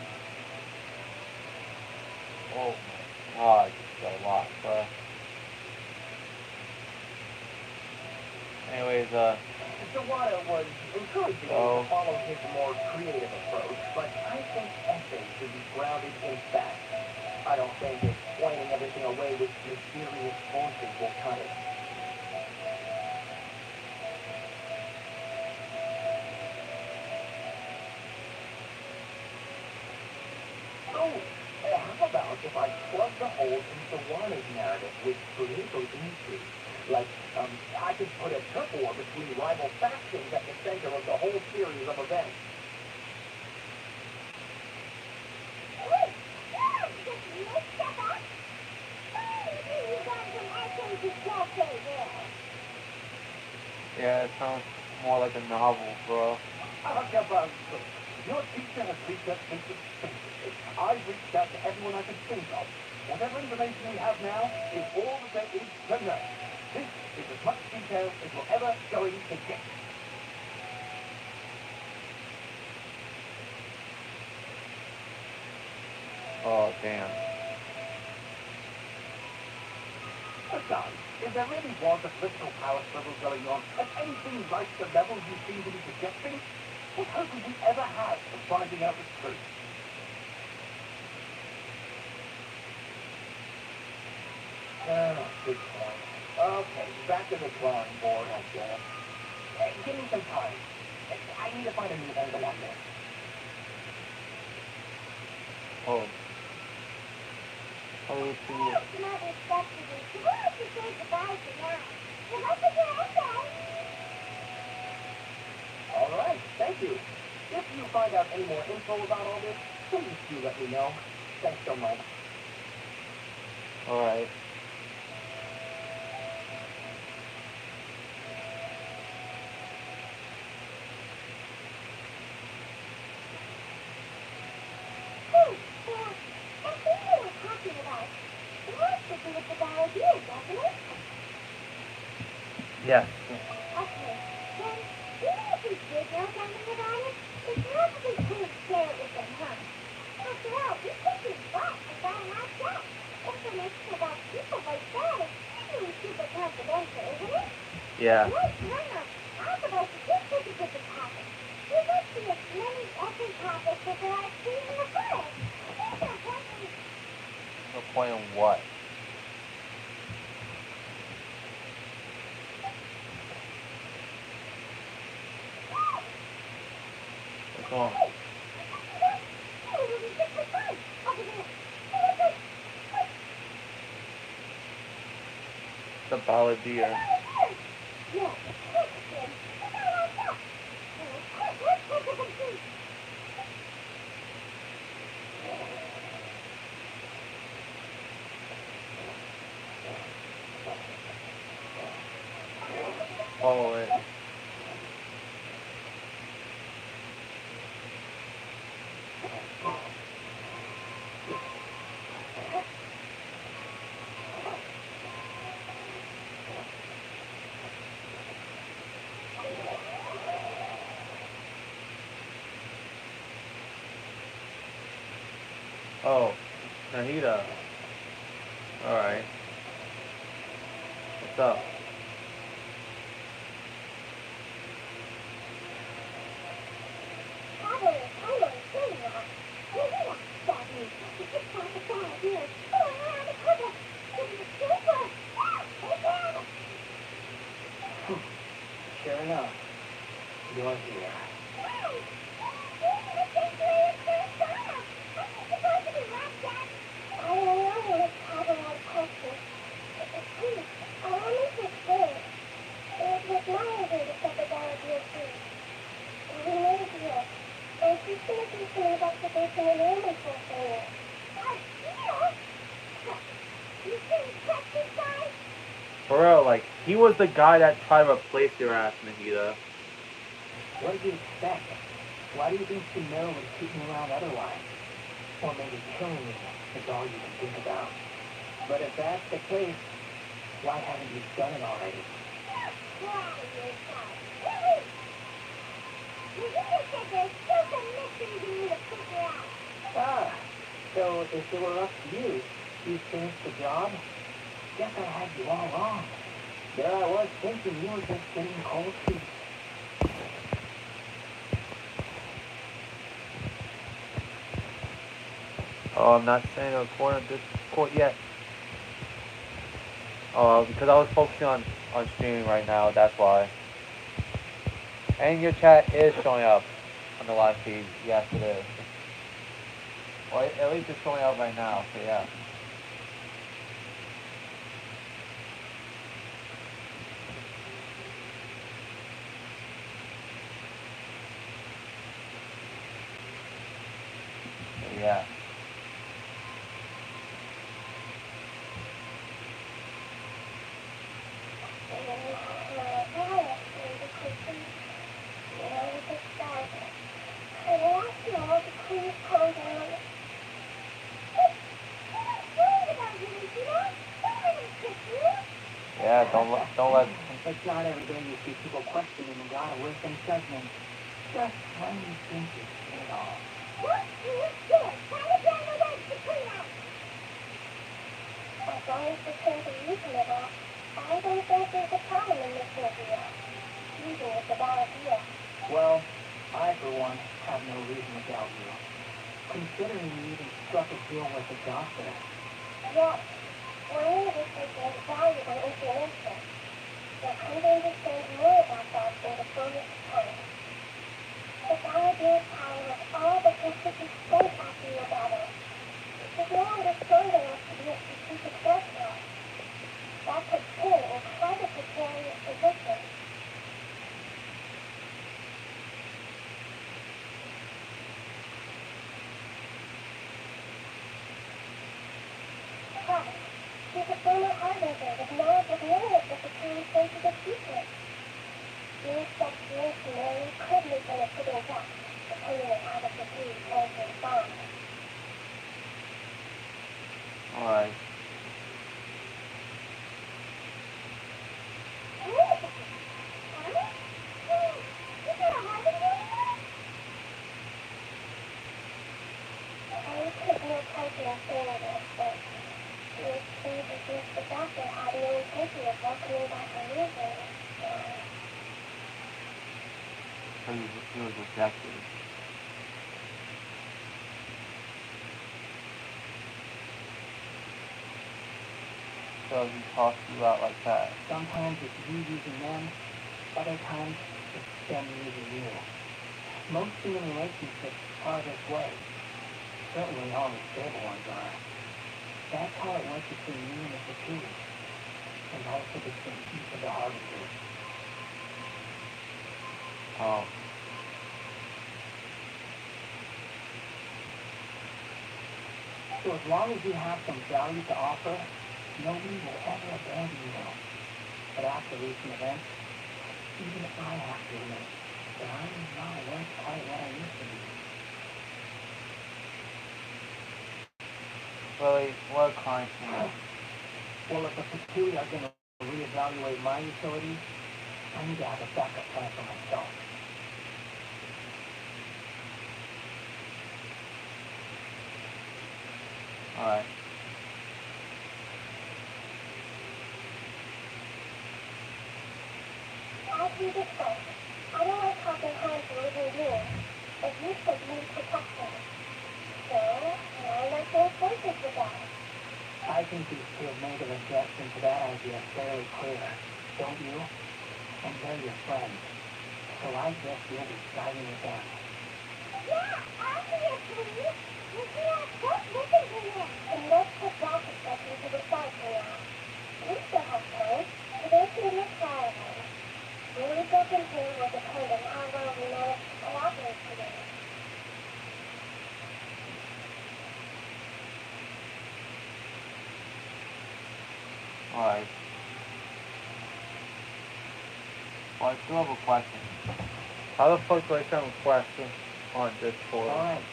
oh my god, this is a lot, bruh. Anyways, Sawada was encouraging me to so follow his more creative approach, but I think essays should be grounded in facts. I don't think explaining everything away with mysterious voices will cut it. So, how about if I plug the holes in Sawada's narrative with creative intrigue? Like, I could put a turf war between rival factions at the center of the whole series of events. Wait, just mixed up. Maybe you got some essay to cafe there. yeah, it sounds more like a novel, bro. Your teacher has reached us extensively. I've reached out to everyone I could think of. Whatever information we have now is all that there is to know. This is as much detail as we're ever going to get. Oh damn. Besides, if there really was a political power struggle going on, at anything like the level you seem to be suggesting, what hope would we ever have of finding out the truth? Good point. Okay, back to the drawing board, I guess. Hey, give me some time. I need to find a new angle on this. Oh. Oh, let's see. Not respectable. You will have to say goodbye for now. Good luck with your essay. All right, thank you. If you find out any more info about all this, please do let me know. Thanks so much. Alright. Hey, that thing we were talking about. It has to do with the idea, doesn't it? Yes. Okay, then, even if we did know something about it, we probably couldn't share it with them, huh? After all, we could be bought and got locked up. Information about people like that is usually super confidential, isn't it? Yeah. Right now, I'm about to get to the topic. We must see as many essay topics as there are trees in the forest. There's no point in... No point in what? What's wrong? Hey, it was just for fun. Over there. Look at The balladeer. yeah, quick, kid. Look at that. Quick, let's take a seat. Follow it. Oh, Nahida. Alright. What's up? Sure enough, you're here. For real, like, he was the guy that tried to replace your ass, Nahida. What did you expect? Why do you think Chanel would keep me around otherwise? Or maybe killing me is all you can think about. But if that's the case, why haven't you done it already? You just said there's still some mysteries you need to figure out. Ah, so if it were up to you, you'd finish the job? Guess I had you all wrong. There I was thinking you were just getting cold feet. Oh, I'm not saying a recording this court yet. Oh, because I was focusing on streaming right now, that's why. And your chat is showing up on the live feed. Yes, it is. Well, at least it's showing up right now, so yeah. So, yeah. Yeah, don't let. It's not every day you see people questioning God of wisdom judgment. Just when you think you've seen it all. What? You scared? Try to find the legs between us. As long as the kids are using it all, I don't think there's a problem in this area. Using it's a bad idea. Well, I, for one, have no reason to doubt you. Considering you even struck a deal with the doctor. Yes, learning this is valuable information. You'll come to understand more about that in the fullness of time. The Galadeer's power was all that completely spent after your battle. She's no longer strong enough to be a strategic vessel. That puts him in quite a precarious position. Plus, she's a former harbinger with knowledge of many of the security sensitive secrets. Being such to Mary could make them a sitting duck, depending on how the security plans to respond. Alright. So he was rejected. So he tossed you out like that. Sometimes it's you using them, other times it's them using you. Most human relationships are this way. Certainly all the stable ones are. That's how it was between you and the security, and also between each of the harbingers. Oh. So as long as you have some value to offer, nobody will ever abandon you. But after recent events, even I have to admit that I'm not worth quite what I used to be. Really? What a kind thing. Well, if the security are going to reevaluate my utilities, I need to have a backup plan for myself. Alright. As we discussed, I don't like talking hands or living beings, but you said you need protection. So, why not join forces with us? I think these two have made an objection to that idea fairly clear, don't you? And they're your friends, so I guess you'll be siding with them. Yeah, obviously. You can't just listen to him. And let's put that discussion to the side for now. We still have time. Today can be a trial run. Really go from here will depend on how well we manage to cooperate together. Alright. Well, I still have a question. How the fuck do I send a question on Discord? Alright,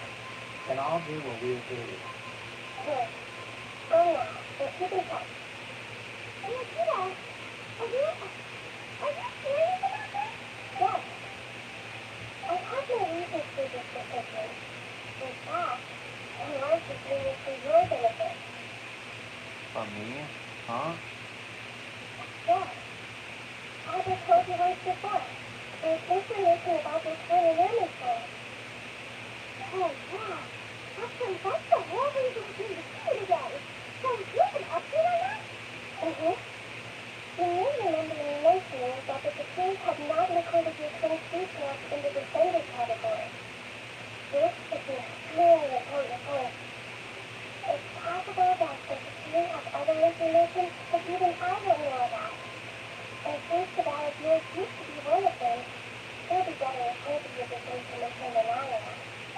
then I'll do what we agreed. Good. Oh yeah, we'll keep in touch. Nikita, are you serious about this? Yes. I have is doing it for your benefit. For me? Huh? Yes. I just told you once before. There's information about this tiny mermaid thing. Oh, wow. Actually, that's the whole reason we came to see you today. So you can update on that? Mm-hmm. You may remember me mentioning that the Supremes had not included your twin details in the Defender category. This is an extremely important point. It's possible that the Supreme has other information that even I don't know about. And since the Balladeers used to be one of them, they'll be better acquainted with this information than I am.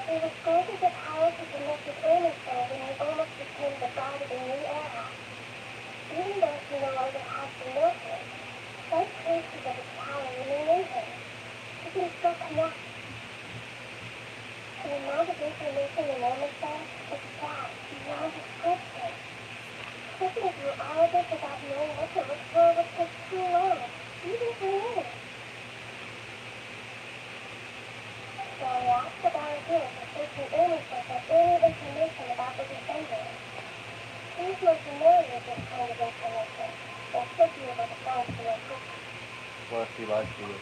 It was granted the power to connect with Ermister when he almost became the god of the new era. Even though he no longer has the military, some traces of its power remain in him. He can still connect. The amount of information in Ermister is vast beyond description. Flipping through all of it without knowing what to look for would take too long, even for me. So I asked the volunteers to search the Ermister for any information about the Defender. He's more familiar with this kind of information, and should be able to find some more. What if he lies to you?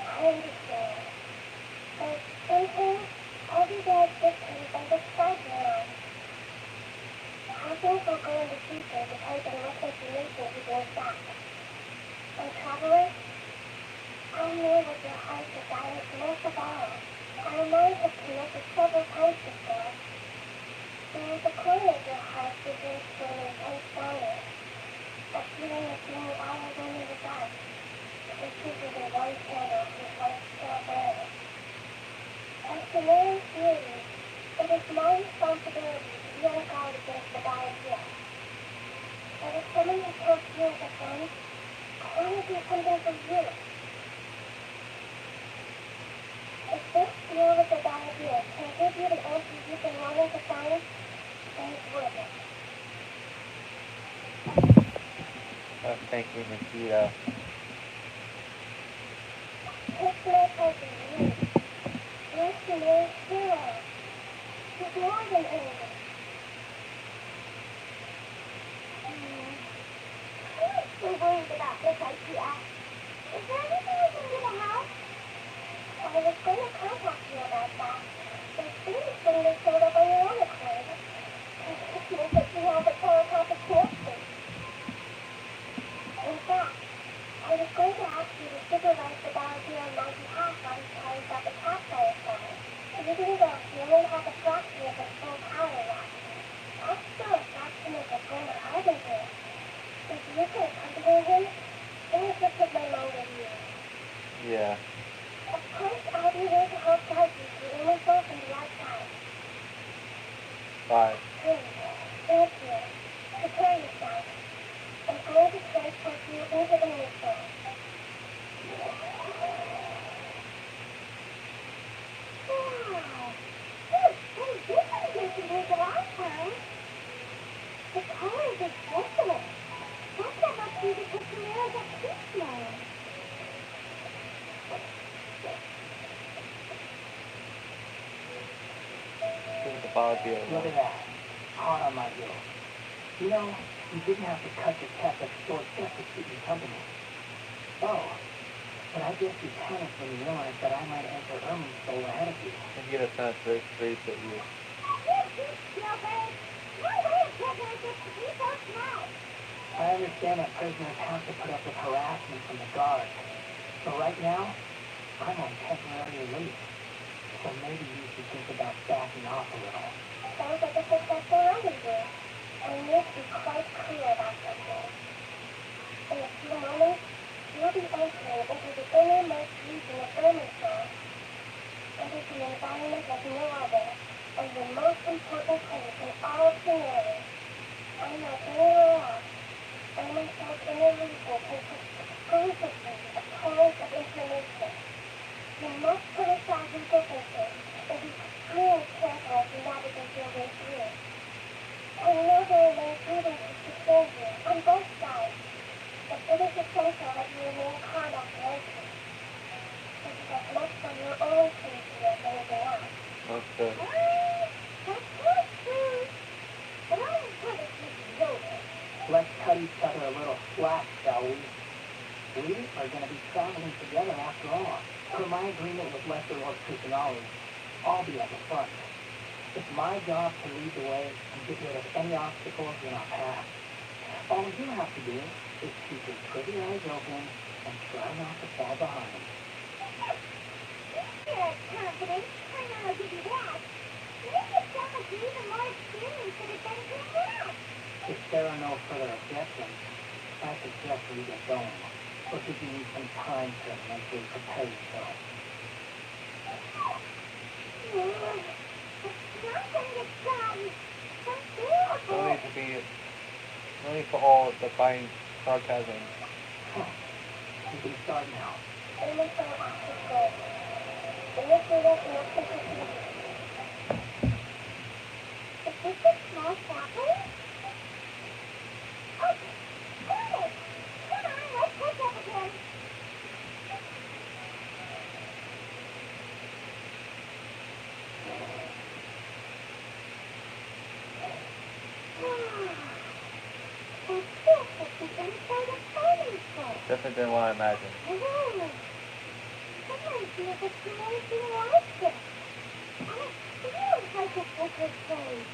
I understand. But sometimes I'll be glad victory and the side now. How things will go in the future depends on what information he brings back. And traveler, I know what your heart desires most of all. Our minds have connected several times before. There is a corner of your heart begins to an intense longing, a feeling of being all alone in the dark, which is the one candle whose light still burns. As the man theory, it is my responsibility to be on guard against the bad idea. But if someone has told you as a friend, I want to do something for you. If this deal with the bad idea can give you the answers you've been wanting to find, then it's worth it. Thank you, Nikita. Take my cousin, you. You're Simone's hero. He's more than anything. I'm so worried about this idea. Is there anything we can do to help? I was going to contact you about that. But Steve suddenly showed up on your own accord. It means that you have a telepathic connection. In fact, I was going to ask you to supervise the volunteer on my behalf while he carries out the task I assigned. Even though he only has a fraction of his full power left, that's still a fraction of the former Harbinger. If you can accompany him, then it just put my mind at ease. Yeah. Of course, I'll be here to help guide you through any soul from the outside. Bye. Please, thank you. Prepare yourself. I'm going to transport you into the mission. Wow. This is different than last time. The colors are different. That must be because the mirrors are pink now. This is the volunteer. Look at that. Hot on my heels. You know, you didn't have to cut your cap at short just to keep me company. Oh, but I guess you panicked when you realized that I might enter Ermin's soul ahead of you. Nikita sounds very pleased at you. I understand that prisoners have to put up with harassment from the guards. But right now, I'm on temporary release. So maybe you should think about backing off a little. Sounds like a successful rendezvous. I need to be quite clear about something. In a few moments, you'll be entering into the innermost region of Ermister. It is an environment like no other, and the most important place in all of humanity. Unlike anywhere else, Ermister's inner region consists exclusively of torrents of information. You must put aside your differences and be extremely careful as you navigate your way through. I know there are many grievances to stand you on both sides. As soon as you say so, let me remain calm after entering. This is as much for your own safety as anything else. Okay. That's not true. But I am good at keeping going. Let's cut each other a little slack, shall we? We are going to be traveling together after all. Per my agreement with Lester Lord Kusanali, I'll be at the front. It's my job to lead the way and get rid of any obstacles in our path. All you have to do is keep your pretty eyes open and try not to fall behind. You're confident. I know I'll give you that. You could sound like you're even more experienced at adventuring now. If there are no further objections, I suggest we get going. Or give you some time to mentally prepare yourself. Nothing is done. That's No beautiful. need to be. No need for all the fine sarcasm. You can start now. Initial active goal. Initiative electricity. Is this a small sapling? Oh, got it. Come on, let's catch up again. And this is the inside of Tony's soul. Different than what I imagined. Sometimes feels like you want to like it. And it feels like a sacred place.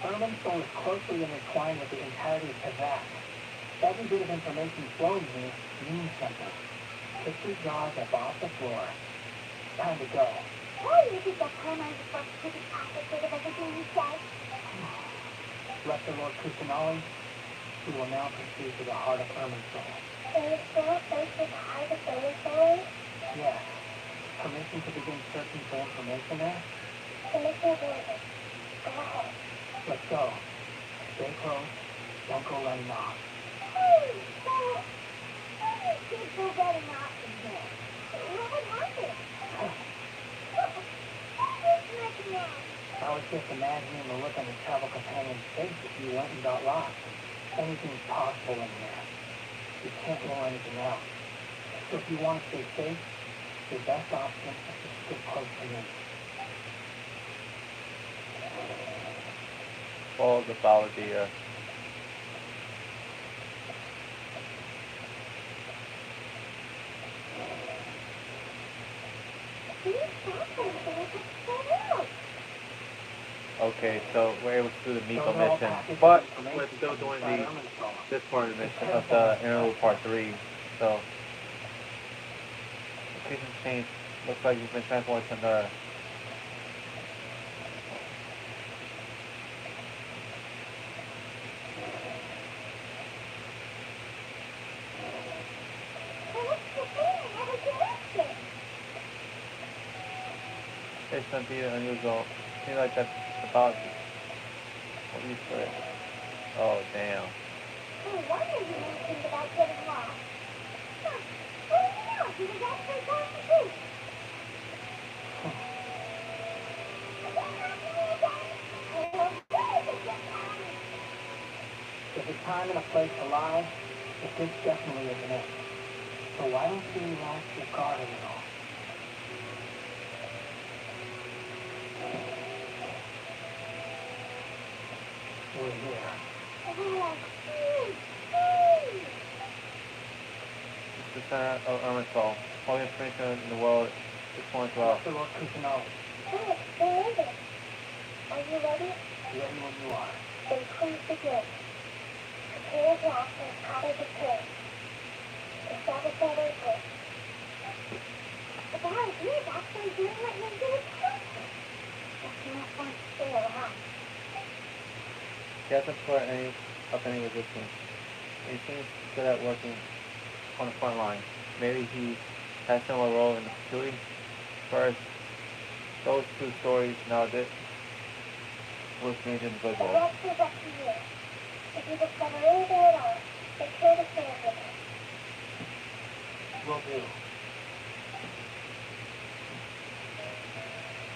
Erminstone is closely intertwined with the entirety of Kazakh. Every bit of information flowing here means something. Kick your jaws up off the floor. Time to go. Why do you think that Carmine is supposed to be opposite of everything you say? Lester Lord Kusanali, we will now proceed to the heart of Erminstone. There is still a place with high of Erminstone? Yes. Permission to begin searching for information there? Permission granted. Go ahead. Let's go. Stay close. Don't go running off. Hey, so, why do you keep getting off in here? What happened? What is making that? I was just imagining the look on your travel companion's face if you went and got lost. Anything's possible in here. You can't rule anything out. So if you want to stay safe, your best option is to stick close to me. Follow the Balladeer. These samples are spread out. Okay, so we're able to do the Miko Those are all mission, packets of but information we're still from doing inside the Erminstone. this part of the mission of the interlude part 3. So location change. Looks like you've been transported to the it's gonna be unusual. Seems like that's about what you said. Oh damn. No wonder you mentioned about getting lost. Huh. What do you know? He was actually telling the truth. If it's time and a place to lie, if this definitely isn't it. So why don't you relax your guard a little? We're here. It's the center of Ermital. All the information in the world is pointing to us. Dr. Lord Kusanali, Hey, where is it? Are you ready? ready when you are. Then please begin. Prepare to act as part of the plan. Establish that airport. The volunteer is actually doing what you do with Christmas. That's enough fun to fail, huh? He hasn't put up any resistance. He seems good at working on the front line. Maybe he has a similar role in the facility. First, those two stories now did with major The individuals. rest is up to you. If you discover anything at all, make sure to share it with us. Will do.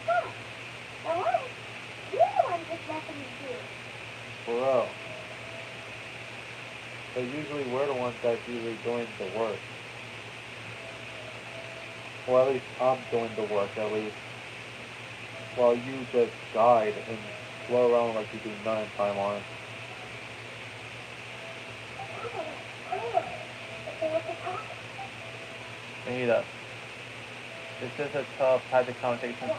Huh. Now what? You're the one who's messing with you. For real. But usually we're the ones that's usually doing the work. Or at least I'm doing the work, at least. While you just guide and flow around like you do none in Taiwan. Anita, is this a telepathic conversation?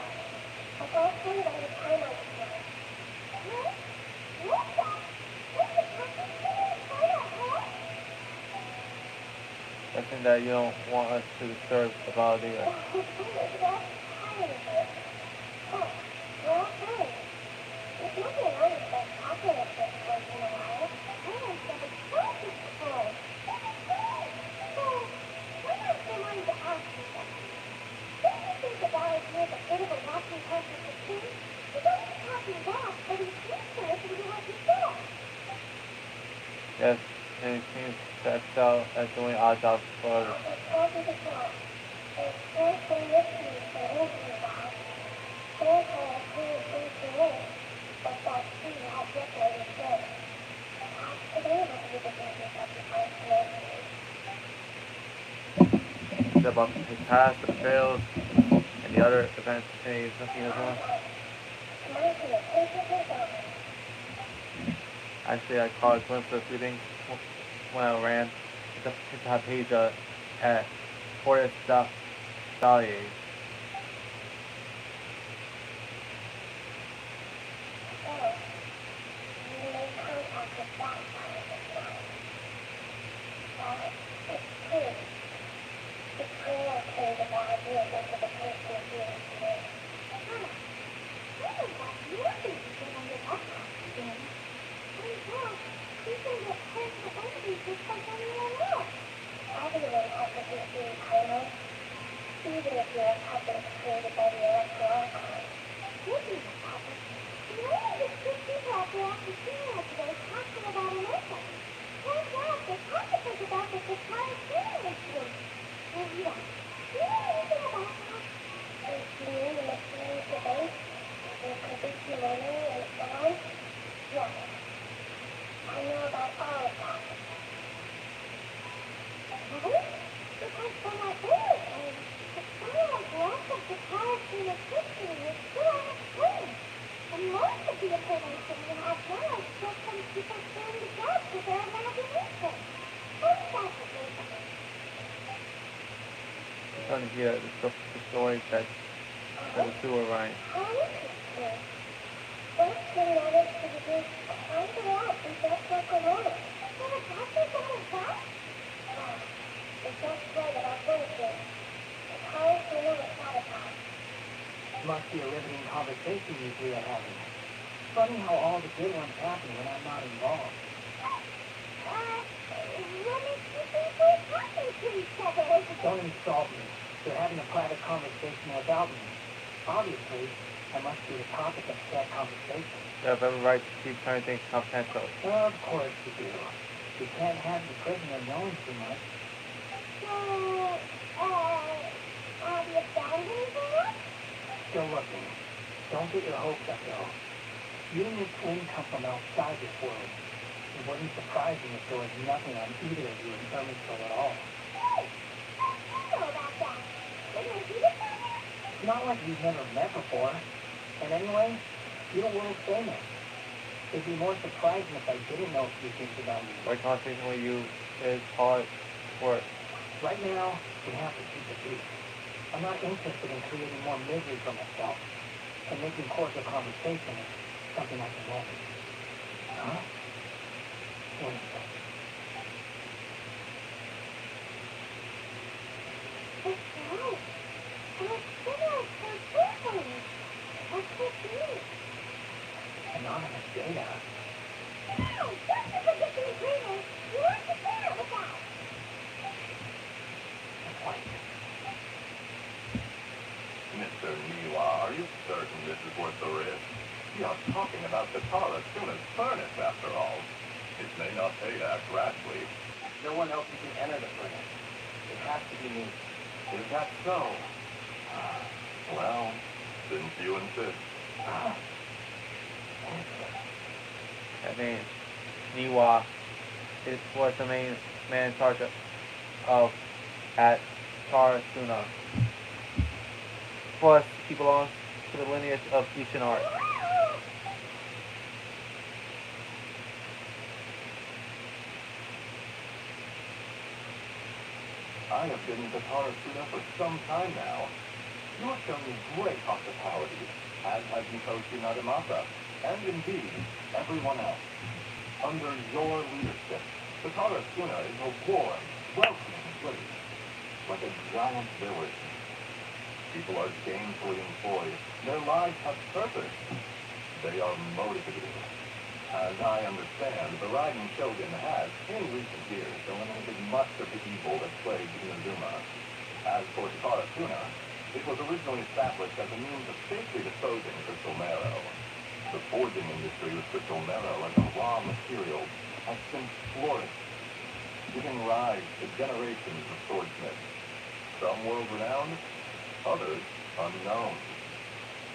Something that you don't want us to disturb about either. Yes, and it seems to excel at doing odd jobs for others. Except about his past, the fails, and the other events and he's nothing as well. Actually, I caught a glimpse of a few things when I ran into Hypatia at Forest Dahlier. I'm starting to hear the stories that the two are right. Must be a riveting conversation you three are having. Funny how all the good ones happen when I'm not involved. Don't insult me. You're having a private conversation without me. Obviously, I must be the topic of said conversation. You have every right to keep turning things confidential. Of course you do. You can't have the prisoner knowing too much. Still looking. Don't get your hopes up, though. You and your twin come from outside this world. It wouldn't surprise me if there was nothing on either of you in Vermintide at all. It's not like we've never met before. And anyway, you're world famous. It'd be more surprising if I didn't know a few things about you. My conversation with you is hard work. Right now, we have to keep it brief. I'm not interested in creating more misery for myself. And making cordial conversation is something I can manage. Huh? What is it? Anonymous data. Wait. Mr. Niwa, are you certain this is worth the risk? We are talking about Katara's soonest furnace, after all. It may not pay to act rashly. No one else who can enter the furnace. It has to be me. Is that so? Well, since you insist. That name, Niwa, it was the main man in charge of at Tarasuna. Plus, he belongs to the lineage of Ishin art. I have been in Katarasuna for some time now. You have shown me great hospitality, as has Mikoshi Nagamasa, and indeed, everyone else. Under your leadership, Katarasuna is a warm, welcoming place, like a giant village. People are gainfully employed. Their lives have purpose. They are motivated. As I understand, the Raiden Shogun has, in recent years, eliminated much of the evil that plagued Inazuma. As for Katarasuna, it was originally established as a means of safely disposing crystal marrow. The forging industry with crystal marrow as a raw material has since flourished, giving rise to generations of swordsmiths. Some world-renowned, others unknown,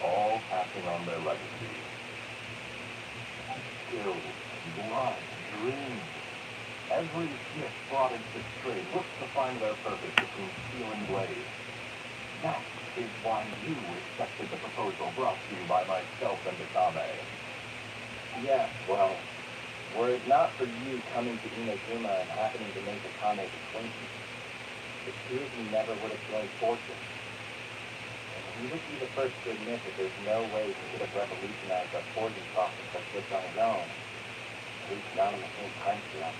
all passing on their legacy. Skills, blood, dreams. Every smith brought into this trade looks to find their purpose between steel and blade. That is why you accepted the proposal brought to you by myself and Akame. Yes, well, were it not for you coming to Inazuma and happening to make Akame's acquaintance, the two of you never would have joined forces. And he would be the first to admit that there's no way he could have revolutionized our forging process like this on his own, at least not in the same time scale.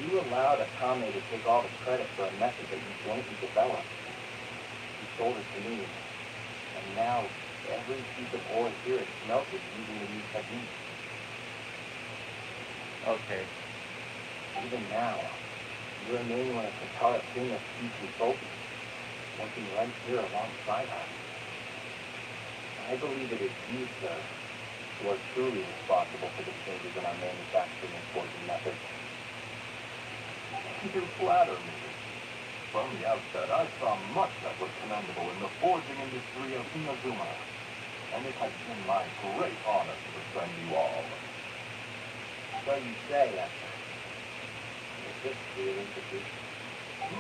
You allowed Akame to take all the credit for a method that you jointly developed. You sold it to me, and now every piece of ore here is smelted using the new technique. Okay. Even now, you remain one of Katarasuna's key consultants, working right here alongside us. I believe it is you, sir, who are truly responsible for the changes in our manufacturing and forging methods. You flatter me. From the outset, I saw much that was commendable in the forging industry of Inazuma, and it has been my great honor to befriend you all. So you say, Esther. Is this really the truth?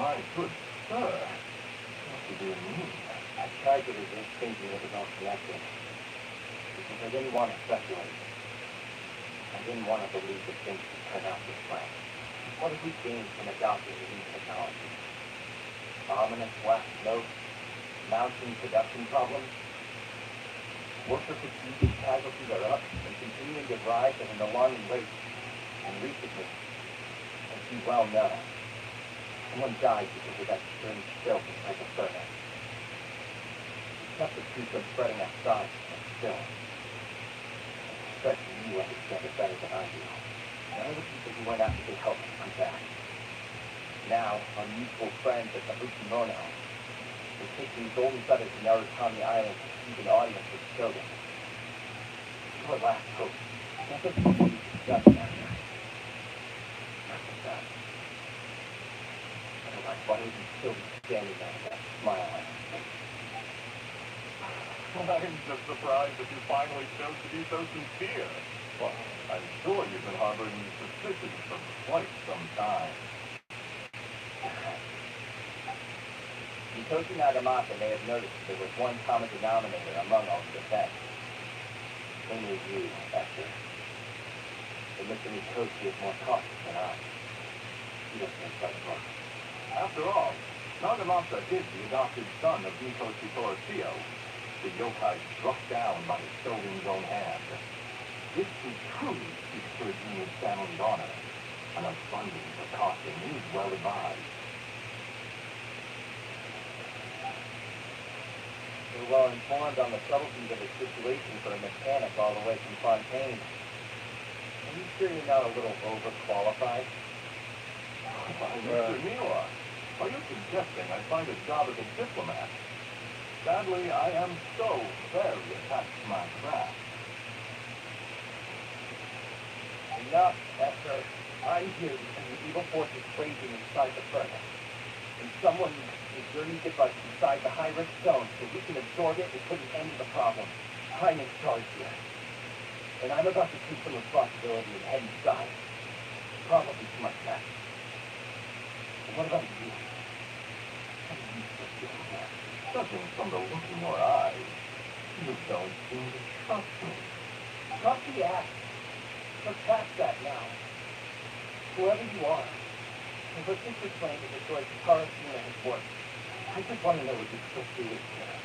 My good sir, what do you mean? I tried to resist thinking it was all connected, because I didn't want to speculate. I didn't want to believe that things would turn out this way. What have we gained from adopting the new technology? Ominous black smoke, mounting production problems. Worker fatigue and casualties are up and continuing to rise at an alarming rate. And recently, as you well know, someone died because of that strange filth inside the furnace. It kept the truth from spreading outside, but still. Especially you understand it better than I do. None of the people who went after to help us come back. Now, our mutual friends at the Uchimono, they're taking golden feathers to Narutami Island to keep an audience with Shogun. Your last hope. That's what you discussed that night. Not the best. Otherwise, why would you still be standing there with that smile on your face? I'm just surprised that you finally chose to be so sincere. Well, I'm sure you've been harboring these suspicions for quite some time. Mikoshi Nagamasa may have noticed that there was one common denominator among all the defense. Namely you, Esther. But Mr. Mikoshi is more cautious than I. He doesn't make such luck. After all, Nagamasa is the adopted son of Mikoshi Torashio, the yokai struck down by the Shogun's own hand. If he truly seeks to redeem his family's honor, an abundance of caution is well advised. You're well informed on the subtleties of the situation for a mechanic all the way from Fontaine. Are you sure you're not a little overqualified? Mr. Miwa, are you suggesting I find a job as a diplomat? Sadly, I am so very attached to my craft. Enough, Esther. I'm here because the evil force is raging inside the furnace. And someone needs to journey device inside the high-risk zone so we can absorb it and put an end to the problem. I'm in charge here. And I'm about to take some responsibility and head inside. Probably to my pet. What about you? What are you doing here? Judging from the look in your eyes, you don't seem to trust me. Trust the ass. Let's pass that now. Whoever you are, and let's just explain to the choice of Karasuna has worked. I just want to know what you're supposed to do here.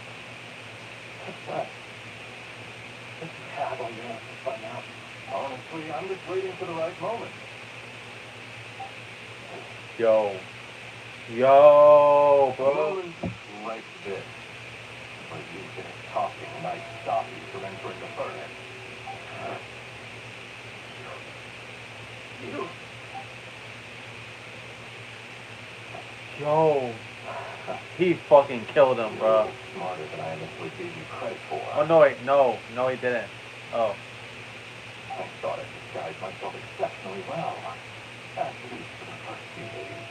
What's that? Think you have all your answers by now? Honestly, I'm just waiting for the right moment. Yo. Yo, bro. Moments like this, where you get a talking and I stop you from entering the furnace. You. Yo. He fucking killed him, bro. Smarter than I initially gave you credit for. Oh, no, wait. No, he didn't. Oh. I thought I disguised myself exceptionally well. At least for the first few days.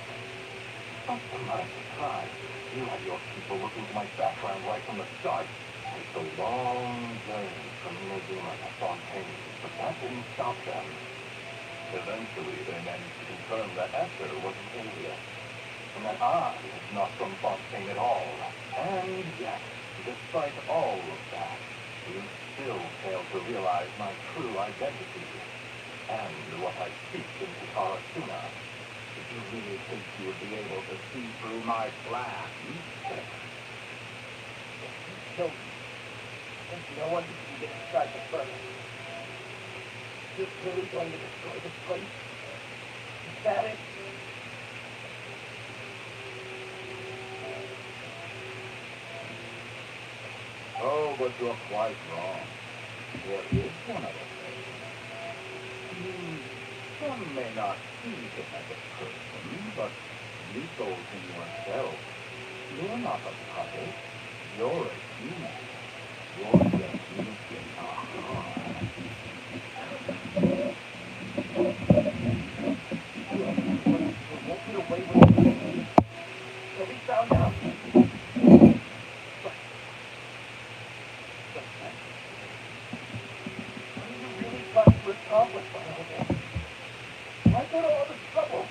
But to my surprise, you had your people looking for my background right from the start. It's a long journey from Nizuma to Fontaine, but that didn't stop them. Eventually, they managed to confirm that Esther was an alias, and that I was not from Fontaine at all. And yet, despite all of that, you still fail to realize my true identity, and what I speak into Karasuna. Did you really think you would be able to see through my plan? No. No one can get inside the furnace. You're really going to destroy this place? Is that it? Oh, but you're quite wrong. There is one other thing. Some may not see him as a person, but you told him yourself. You're not a puppet. You're a human. You're just missing a heart. You won't get away with it. He'll be found out. What are you really trying to accomplish by all this? Why go to all this trouble?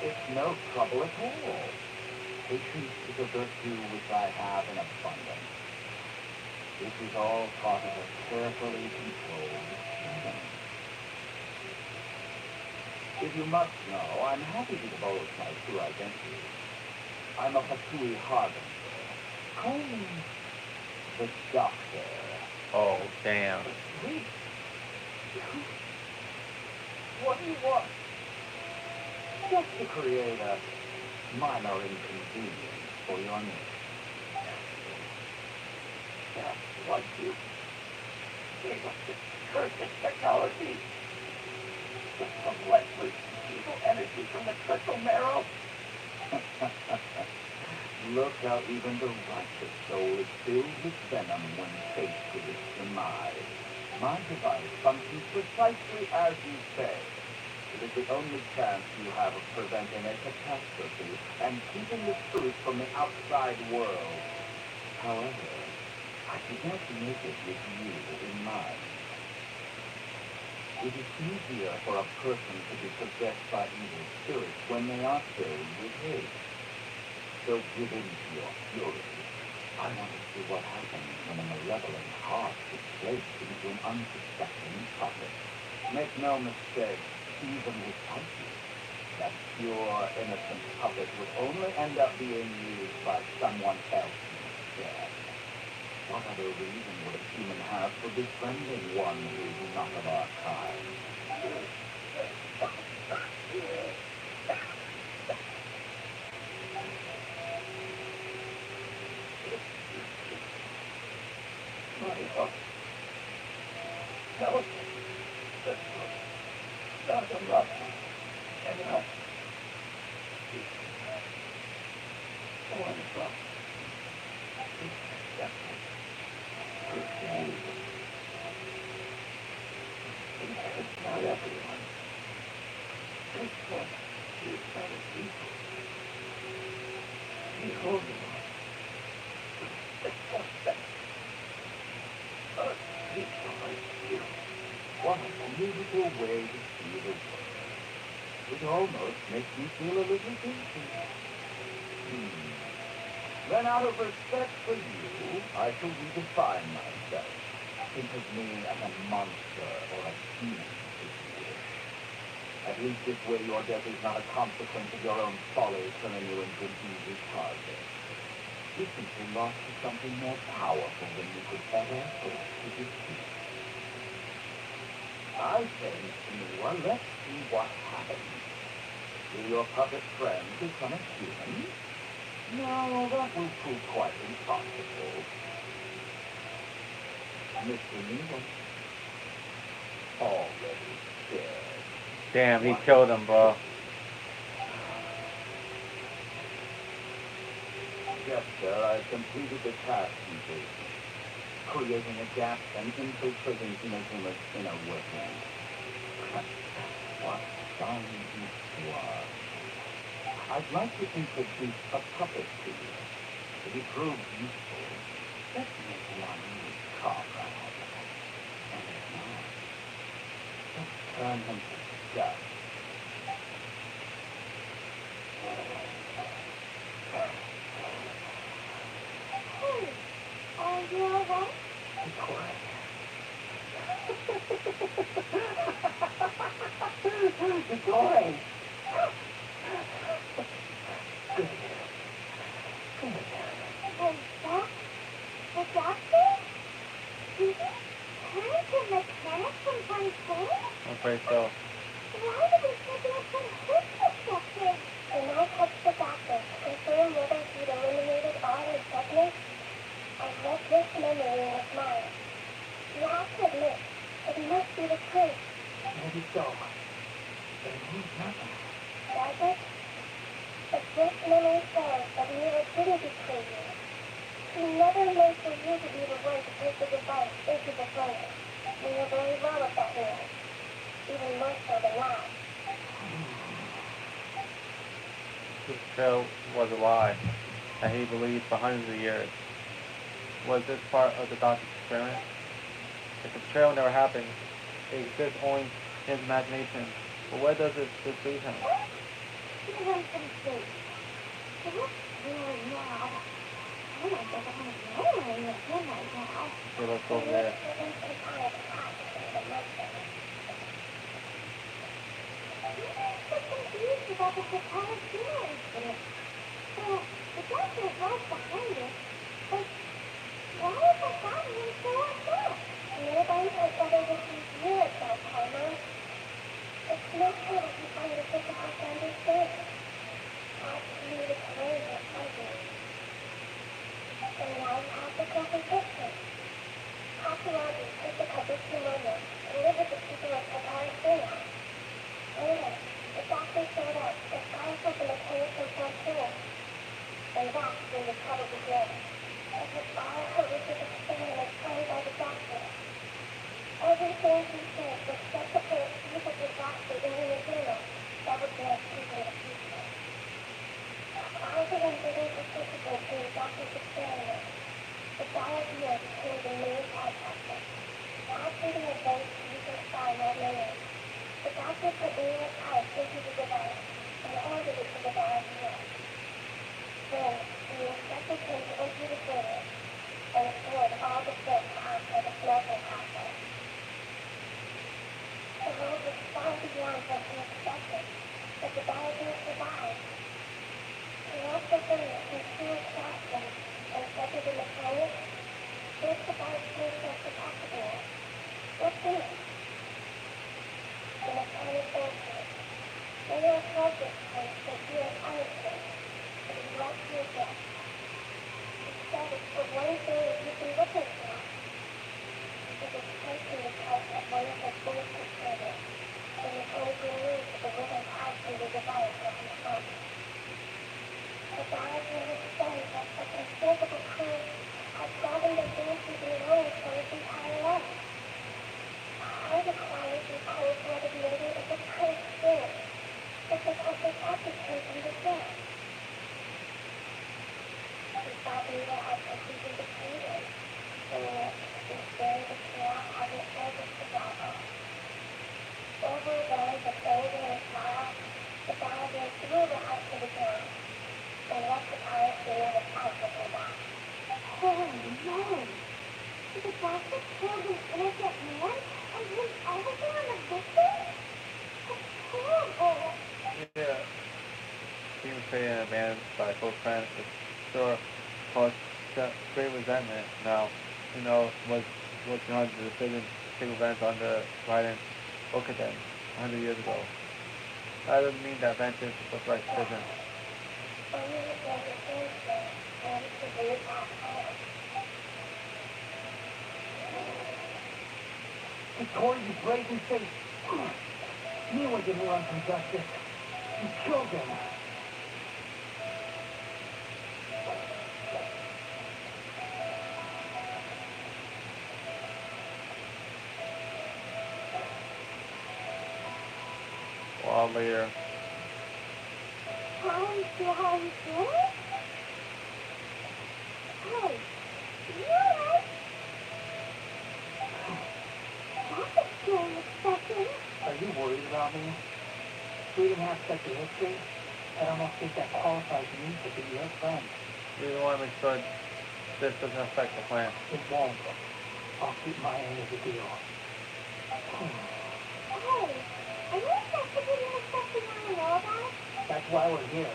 It's no trouble at all. Patience is a virtue which I have in abundance. This is all part of a carefully controlled scheme. If you must know, I'm happy to divulge my true identity. I'm a Patui harbinger. Call me the Doctor. Oh, damn. Wait. What do you want? Just to create a minor inconvenience for your needs. That's what you gave us this cursed technology. The relentless evil energy from the crystal marrow. Look how even the righteous soul is filled with venom when faced with its demise. My device functions precisely as you say. It is the only chance you have of preventing a catastrophe and keeping the truth from the outside world. However, I could not make it with you in mind. It is easier for a person to be possessed by evil spirits when they are filled with hate. So give in to your fury. I want to see what happens when a malevolent heart is placed into an unsuspecting puppet. Make no mistake, even without you, that pure, innocent puppet would only end up being used by someone else instead. What other reason would a human have for befriending one who is not of our kind? No, not enough. Enough. Wonderful. Not everyone. This one is other people. Behold the one. Other people. What a beautiful way to see the world. It almost makes me feel a little guilty. Then out of respect for you, I shall redefine myself. Think of me as a monster or a demon, if you wish. At least this way your death is not a consequence of your own folly turning you into an easy target. You simply lost to something more powerful than you could ever hope to defeat. I say, Mr. Moore, let's see what happens. Will your puppet friend become a human? No, that will prove quite impossible. Mr. Moore, already dead. Damn, he killed him, bro. Yes, sir, I completed the task you gave me, creating a gap and infiltrating Inazuma's inner workings. What fun it was. I'd like to introduce a puppet to you. If he proves useful, let's make one with comrade. And if not, let's turn him to dust. Hey, are you alright? The toy! Hey, Doc? The doctor? Did he turn to mechanic sometime soon? I'm afraid so. Why did he take me from his perspective? When I touched the doctor to confirm whether he'd eliminated all his techniques, I left this memory in his mind. You have to admit, it must be the truth. Maybe so. But it means nothing. Does it? But this memory says that Mira didn't betray you. She never meant for you to be the one to take the device into the furnace. You know very well what that means. Even more so than that. This trail was a lie that he believed for hundreds of years. Was this part of the doctor's experiment? If the betrayal never happened, it exists only in his imagination. But where does this leave him? You want some sleep. Is this really mad? I don't think I want to know where you're in right now. Okay, let's go over there. I'm confused about the Katana funeral incident. So, the doctor is right behind it, but why is the family so upset? Nobody has better than you at that time, huh? It's no good if you find it difficult to understand. Perhaps you need to learn your findings. And now you have the complete picture. Hakuragi took the Kabuki moment and live with the people of Katarasuna. Later, the doctor showed up disguised as a mechanic from Frontier. And that's when the trouble began. It was all horrific experiments planned by the doctor. Everything he said was set to put a piece of disaster in the Inferno that would make people in the future. All the invading participants in the doctor's experiment, the diarrhea became the main test subject. After the event using final memory, the doctor put Neil's pipe into the device and ordered it to the diarrhea. Then, he instructed him to empty the furnace and avoid all the filth caused by the smelting process. The world was far beyond what he expected, but the diarrhea survived. He left the furnace in two exhausts and said to the mechanic, "This device makes us protectable. What's in it?" The mechanic answered, "They are focus points that you are punishment, but he left your death. He said it's the one thing that you can witness now. He was taking the test of one of his ballistic servers. The mechanic removed the wooden pipe from the device that he spoke. The diarrhea was stunned that such unspeakable proof had gotten the dances and rules for his entire life. Hard acquired through cold-blooded murder is a pure spirit, but the culture practice him from the dead. He thought Neva had completely betrayed him, and yet this very betrayal hadn't served his survival. Plastic killed an innocent man and blamed everything on the victim? That's horrible. Yeah. Being betrayed and abandoned by close friends is sure caused great resentment. Now, you know, what's behind the decision to take revenge on the violent Okaden 100 years ago. That doesn't mean that vengeance was the right decision. Only if there's a answer, and to bring it back home. Victoria, you brazen face. You would give me run from justice. You killed him. A while later, How you how you feeling? Hey, you alright? That's a scary expression. Are you worried about me? Reading half such a history, I almost think that qualifies me to be your friend. we want to make sure this doesn't affect the plan. It won't. I'll keep my end of the deal. Hey, are you investigating the stuff you want to know about? That's why we're here.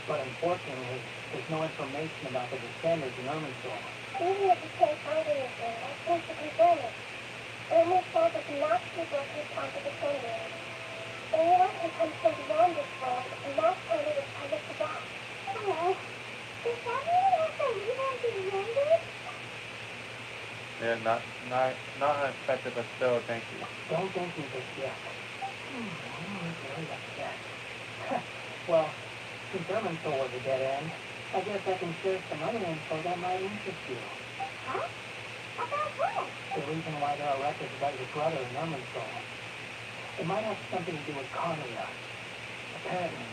But unfortunately, there's no information about the descendants in Ermensoul. Even if you can't find anything, I think to confirm it. Ermensoul does not keep records on the descendants. Anyone who comes from beyond this world and that planet is part of the back. Hello. Does that mean we have to leave empty-handed? Yeah, not unexpected, but still, thank you. Don't think me this yet. I'm very upset. Well, since Ermensoul was a dead end, I guess I can share some other info that might interest you. Huh? About what? The reason why there are records about your brother in Ermensoul. It might have something to do with Conria. Apparently,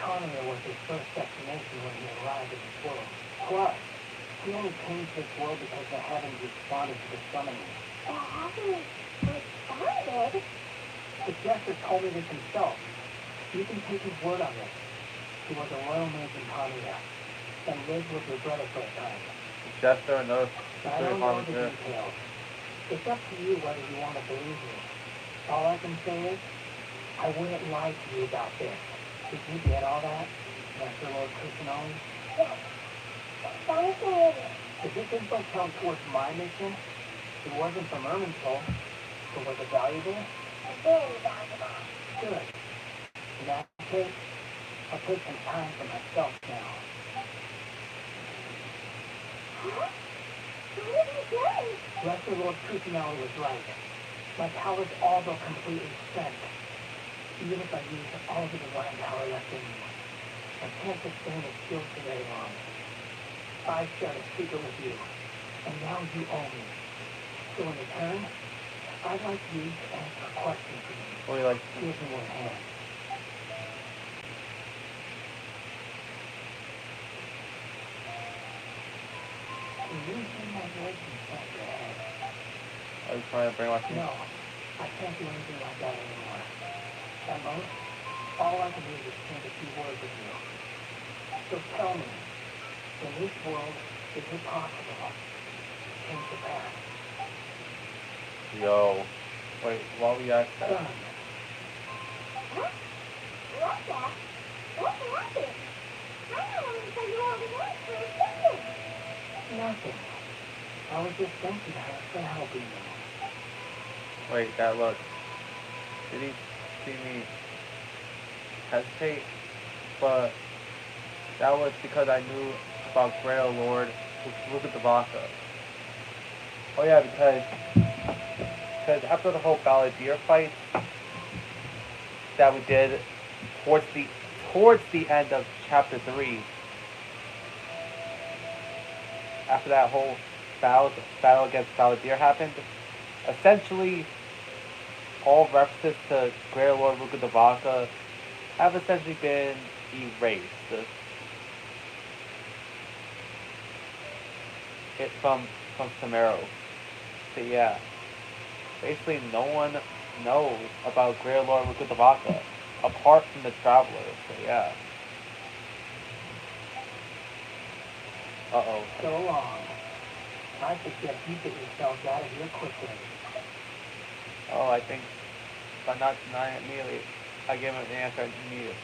Conria was his first destination when he arrived in this world. Plus, he only came to this world because the heavens responded to the summoning. The heavens responded? The jester told me this himself. You can take his word on this. He was a royal mage in Conria, and lived with your brother for a time. Jester and those I security don't know departments the here. details. It's up to you whether you want to believe me. All I can say is, I wouldn't lie to you about this. Did you get all that, Master Lord Kusanoli? Yes. Sounds familiar. Does this info count towards my mission? It wasn't from Ermensoul, but was it valuable? Very valuable. Good. In that case, I'll take some time for myself now. Huh? What have you done? Master Lord Kusanoli was right. My powers all go completely spent. Even if I use all the divine power left in me, I can't sustain its skills for very long. I shared a secret with you, and now you owe me. So in return, I'd like you to answer a question for me. Or you like, Give me one hand. Can you hear my voice inside your head? are you trying to brainwash me? No, I can't do anything like that anymore. At most, all I can do is exchange a few words with you. So tell me, in this world, is it possible to change the past? Yo. Wait, while we ask that, Done. What? What that? What happened? I don't want to tell you all the words for a second. Nothing. I was just thanking her for helping me. wait, that look. Did he see me hesitate? But that was because I knew about Grail Lord Luca Devaka. Oh yeah, because after the whole Balladeer fight that we did towards the end of chapter 3, after that whole battle against Balladeer happened, essentially all references to Grail Lord Luca Devaka have essentially been erased. It from Samaro. So yeah, basically no one knows about Grail Lord Luca Devaka apart from the Travelers. So yeah. Uh-oh. So long. I suggest you get yourselves out of here quickly. Oh, I think, but not immediately. I gave him an answer immediately.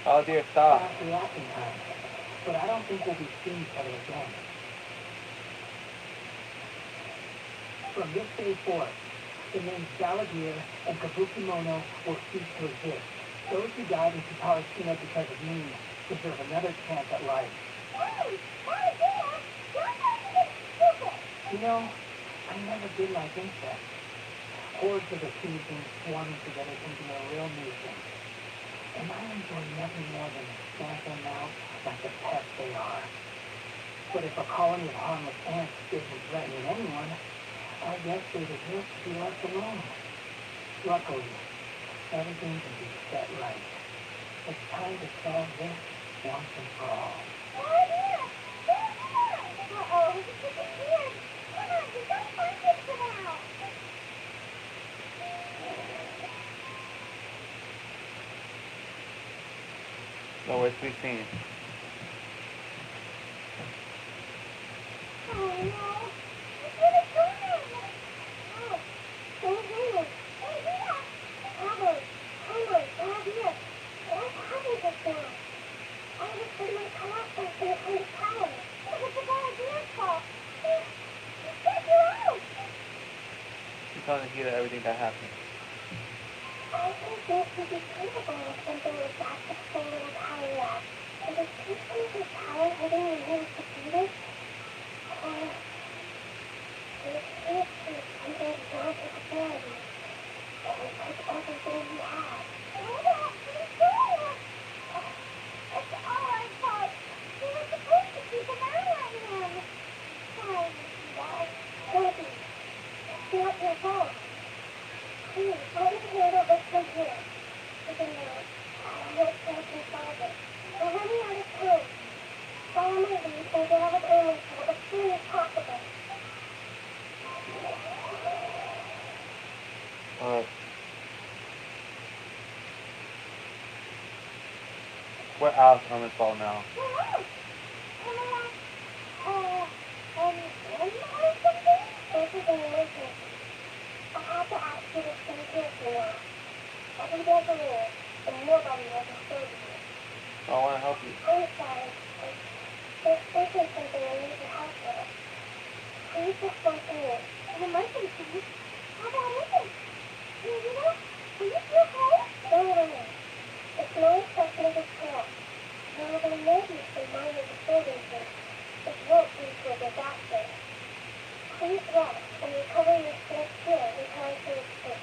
Oh dear, stop. Fast reaction time. But I don't think we'll be seeing each other again. From this day forth, the names Galagir and Kabukimono will cease to exist. Those who died in Kitarashina because of me deserve another chance at life. You know, I never did like insects. Hordes of the teeny things swarming together can be a real nuisance. And I enjoy nothing more than to stamp them out like the pests they are. But if a colony of harmless ants isn't threatening anyone, I guess they deserve to be left alone. Luckily, everything can be set right. It's time to solve this once and for all. Uh-oh, he's disappeared. Come on, we gotta find him for now. Nowhere to be seen. Oh no, he's really gone. Oh, don't hang him. Hey, here. Albert, down here. What's happening just now? I was afraid my car was going to come to tower. It was the Galagear's fault. He took you out. She's telling Hida everything that happened. I think this would be capable of something like that to so little power left. Is it peaceful of the tower hidden in his defeated? Or is it something beyond his ability? And it took everything he had. Oh, he's doing it! It's all our fault. We were supposed to keep an eye on him. Why did you do that? Debbie, it's not your fault. Please, let me handle this from here. Even though I hope I can solve it. We're running out of time. Follow my lead and get out of Amazon as soon as possible. Alright. We're out on this ball now. Hello? Or something? This is an emergency. I have to ask you to stay here for now. Every day's a rule, and nobody will disturb you. I want to help you. I'm sorry. There's isn't something I need your help with. Please just one thing. An emergency? How about it? You know, will you feel cold? Don't worry. If my assessment is correct, however maybe minor disturbances, it won't lead to a disaster. Please rest and recover your strength here until I finish this.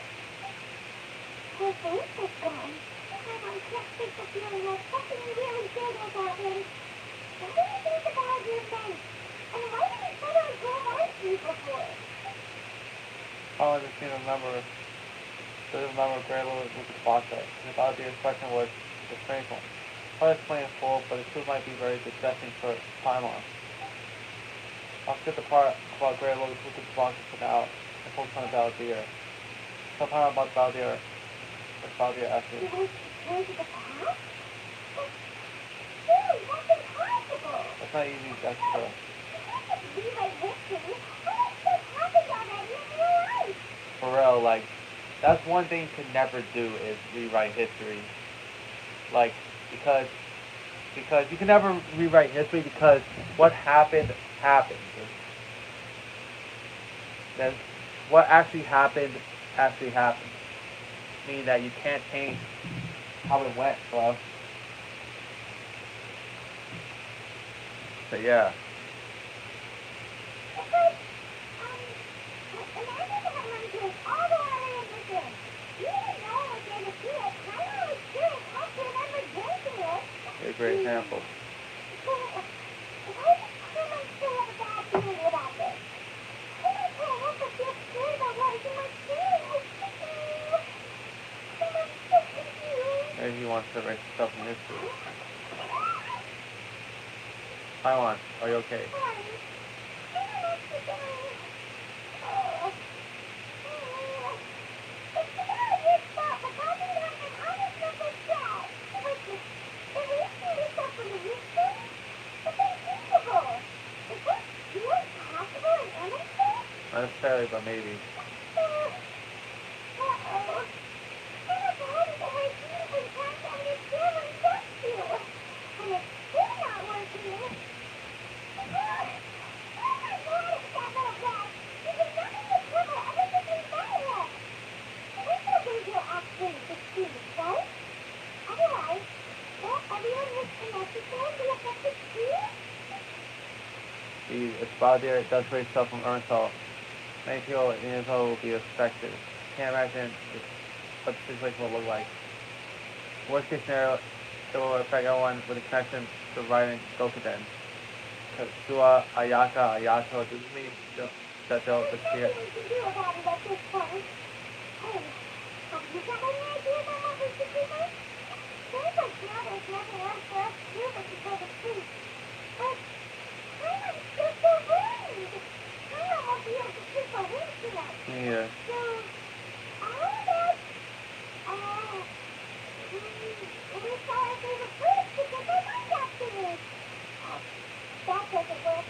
Her voice is gone. I can't think of feeling like something really big has happened. What do you think about your face? And why did you put on gold eyes before? Oh, I just need to remember. Doesn't remember very little with the process. And the obvious question was the strange one. I'll explain in full, but the truth might be very distressing for timeline. I'll skip the part about Grey Lotus with the process for now and focus on the Valdir. Sometime about Valdir. Valdir after. You want to turn to the past? Dude, that's impossible! That's not easy, that's true. Rewrite history? How much stuff happened already in your life? For real, like, that's one thing you can never do is rewrite history. Like, because you can never rewrite history because what happened happened. Then what actually happened. Meaning that you can't change how it went, bro. But yeah. Because, imagine that I'm doing all the way around this thing. You didn't know I was going to do it. I know it's good. I can remember drinking it. A great example. Why am I still have a bad feeling about this? I can't help but feel scared about what he might do. I'm so confused. Maybe he wants to erase stuff from history. Taiwan, are you okay? necessarily, but maybe. Uh-oh. I'm about it, and my team can't understand what touched you. And it's still not working. Oh my God, that little rat. You've been trying to cover everything inside. There's no way you'll actually succeed, right? Otherwise, won't everyone who's connected to him be affected too? If Baldir does raise stuff from Earnthal, many people in his home will be affected. Can't imagine what the situation will look like. Worst case scenario, it will affect everyone with a connection surviving Gokuden. Katsua, Ayaka, Ayato, does this mean that they'll There's disappear? nothing we can do about it at this point. Hey, have you got any ideas on what we should do next? Seems like now there's nothing else for us to do but to tell the truth. But I'm still so worried. I won't be able to sleep a wink tonight. Yeah. So, how about, we try our favorite fruit to get their mind afterwards. That doesn't work.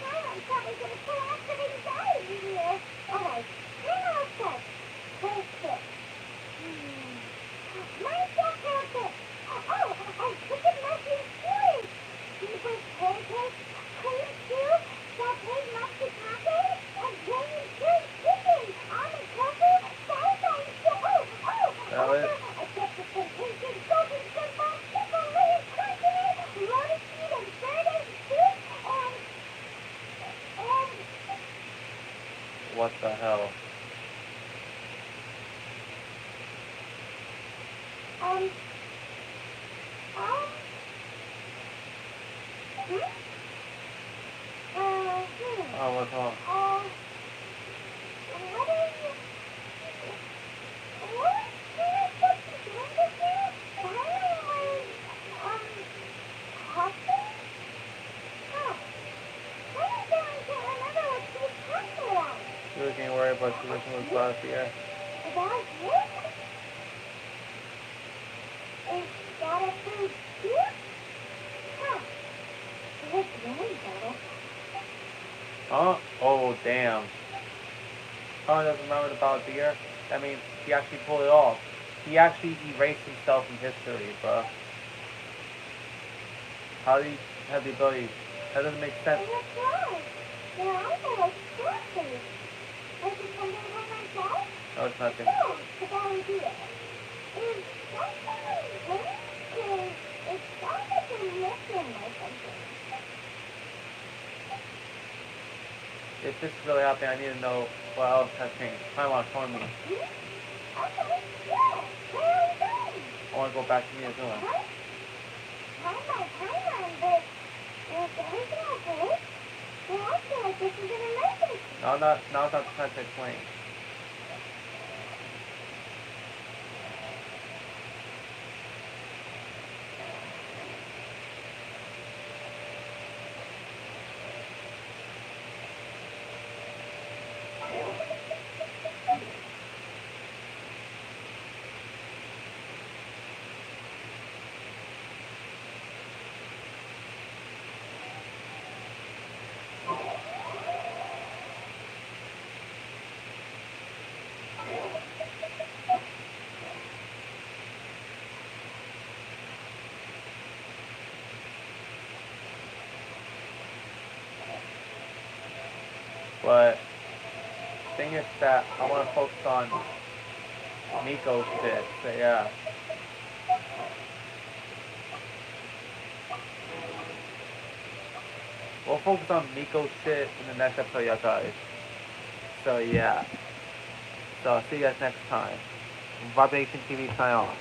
I'm probably gonna collapse of anxiety here. Alright, hang on a sec. Where's this? Mindset counter! Oh, and chicken mushroom stew! With pancakes, cream stew, sauteed matsutake, and plain cured chicken, almond tofu, southside stew. That Also, was a ketchup and Cajun golden simple, pickle layered continent, lotus seed and verde soup, and what the hell? um, hmm? Oh, what's wrong? What is it? What can I put this window there? Finally was, husband? Huh. I can't remember what she was talking about. You were getting worried about the situation with Baldir. About you? Is that a food too? Huh. What's really better? Huh? Oh, damn. Oh, doesn't remember the Baldir? That means he actually pulled it off. He actually erased himself from history, bro. How do you have the ability? That doesn't make sense. What's wrong? Your eyes are like sparkling. Was it something from myself? No, it's nothing. No, the idea. Is something wrong? Cause it sounds like you're missing or something. If this is really happening, I need to know what else has changed. Time on, show me. Okay, yeah. Where are we going? I want to go back to Miyazuma. What? Time, but is everything okay? Well, I feel like this is an emergency. Now it's not the time to explain. But thing is that I want to focus on Miko's shit. So yeah. We'll focus on Miko's shit in the next episode, y'all guys. So yeah. So I'll see you guys next time. Vibration TV sign off.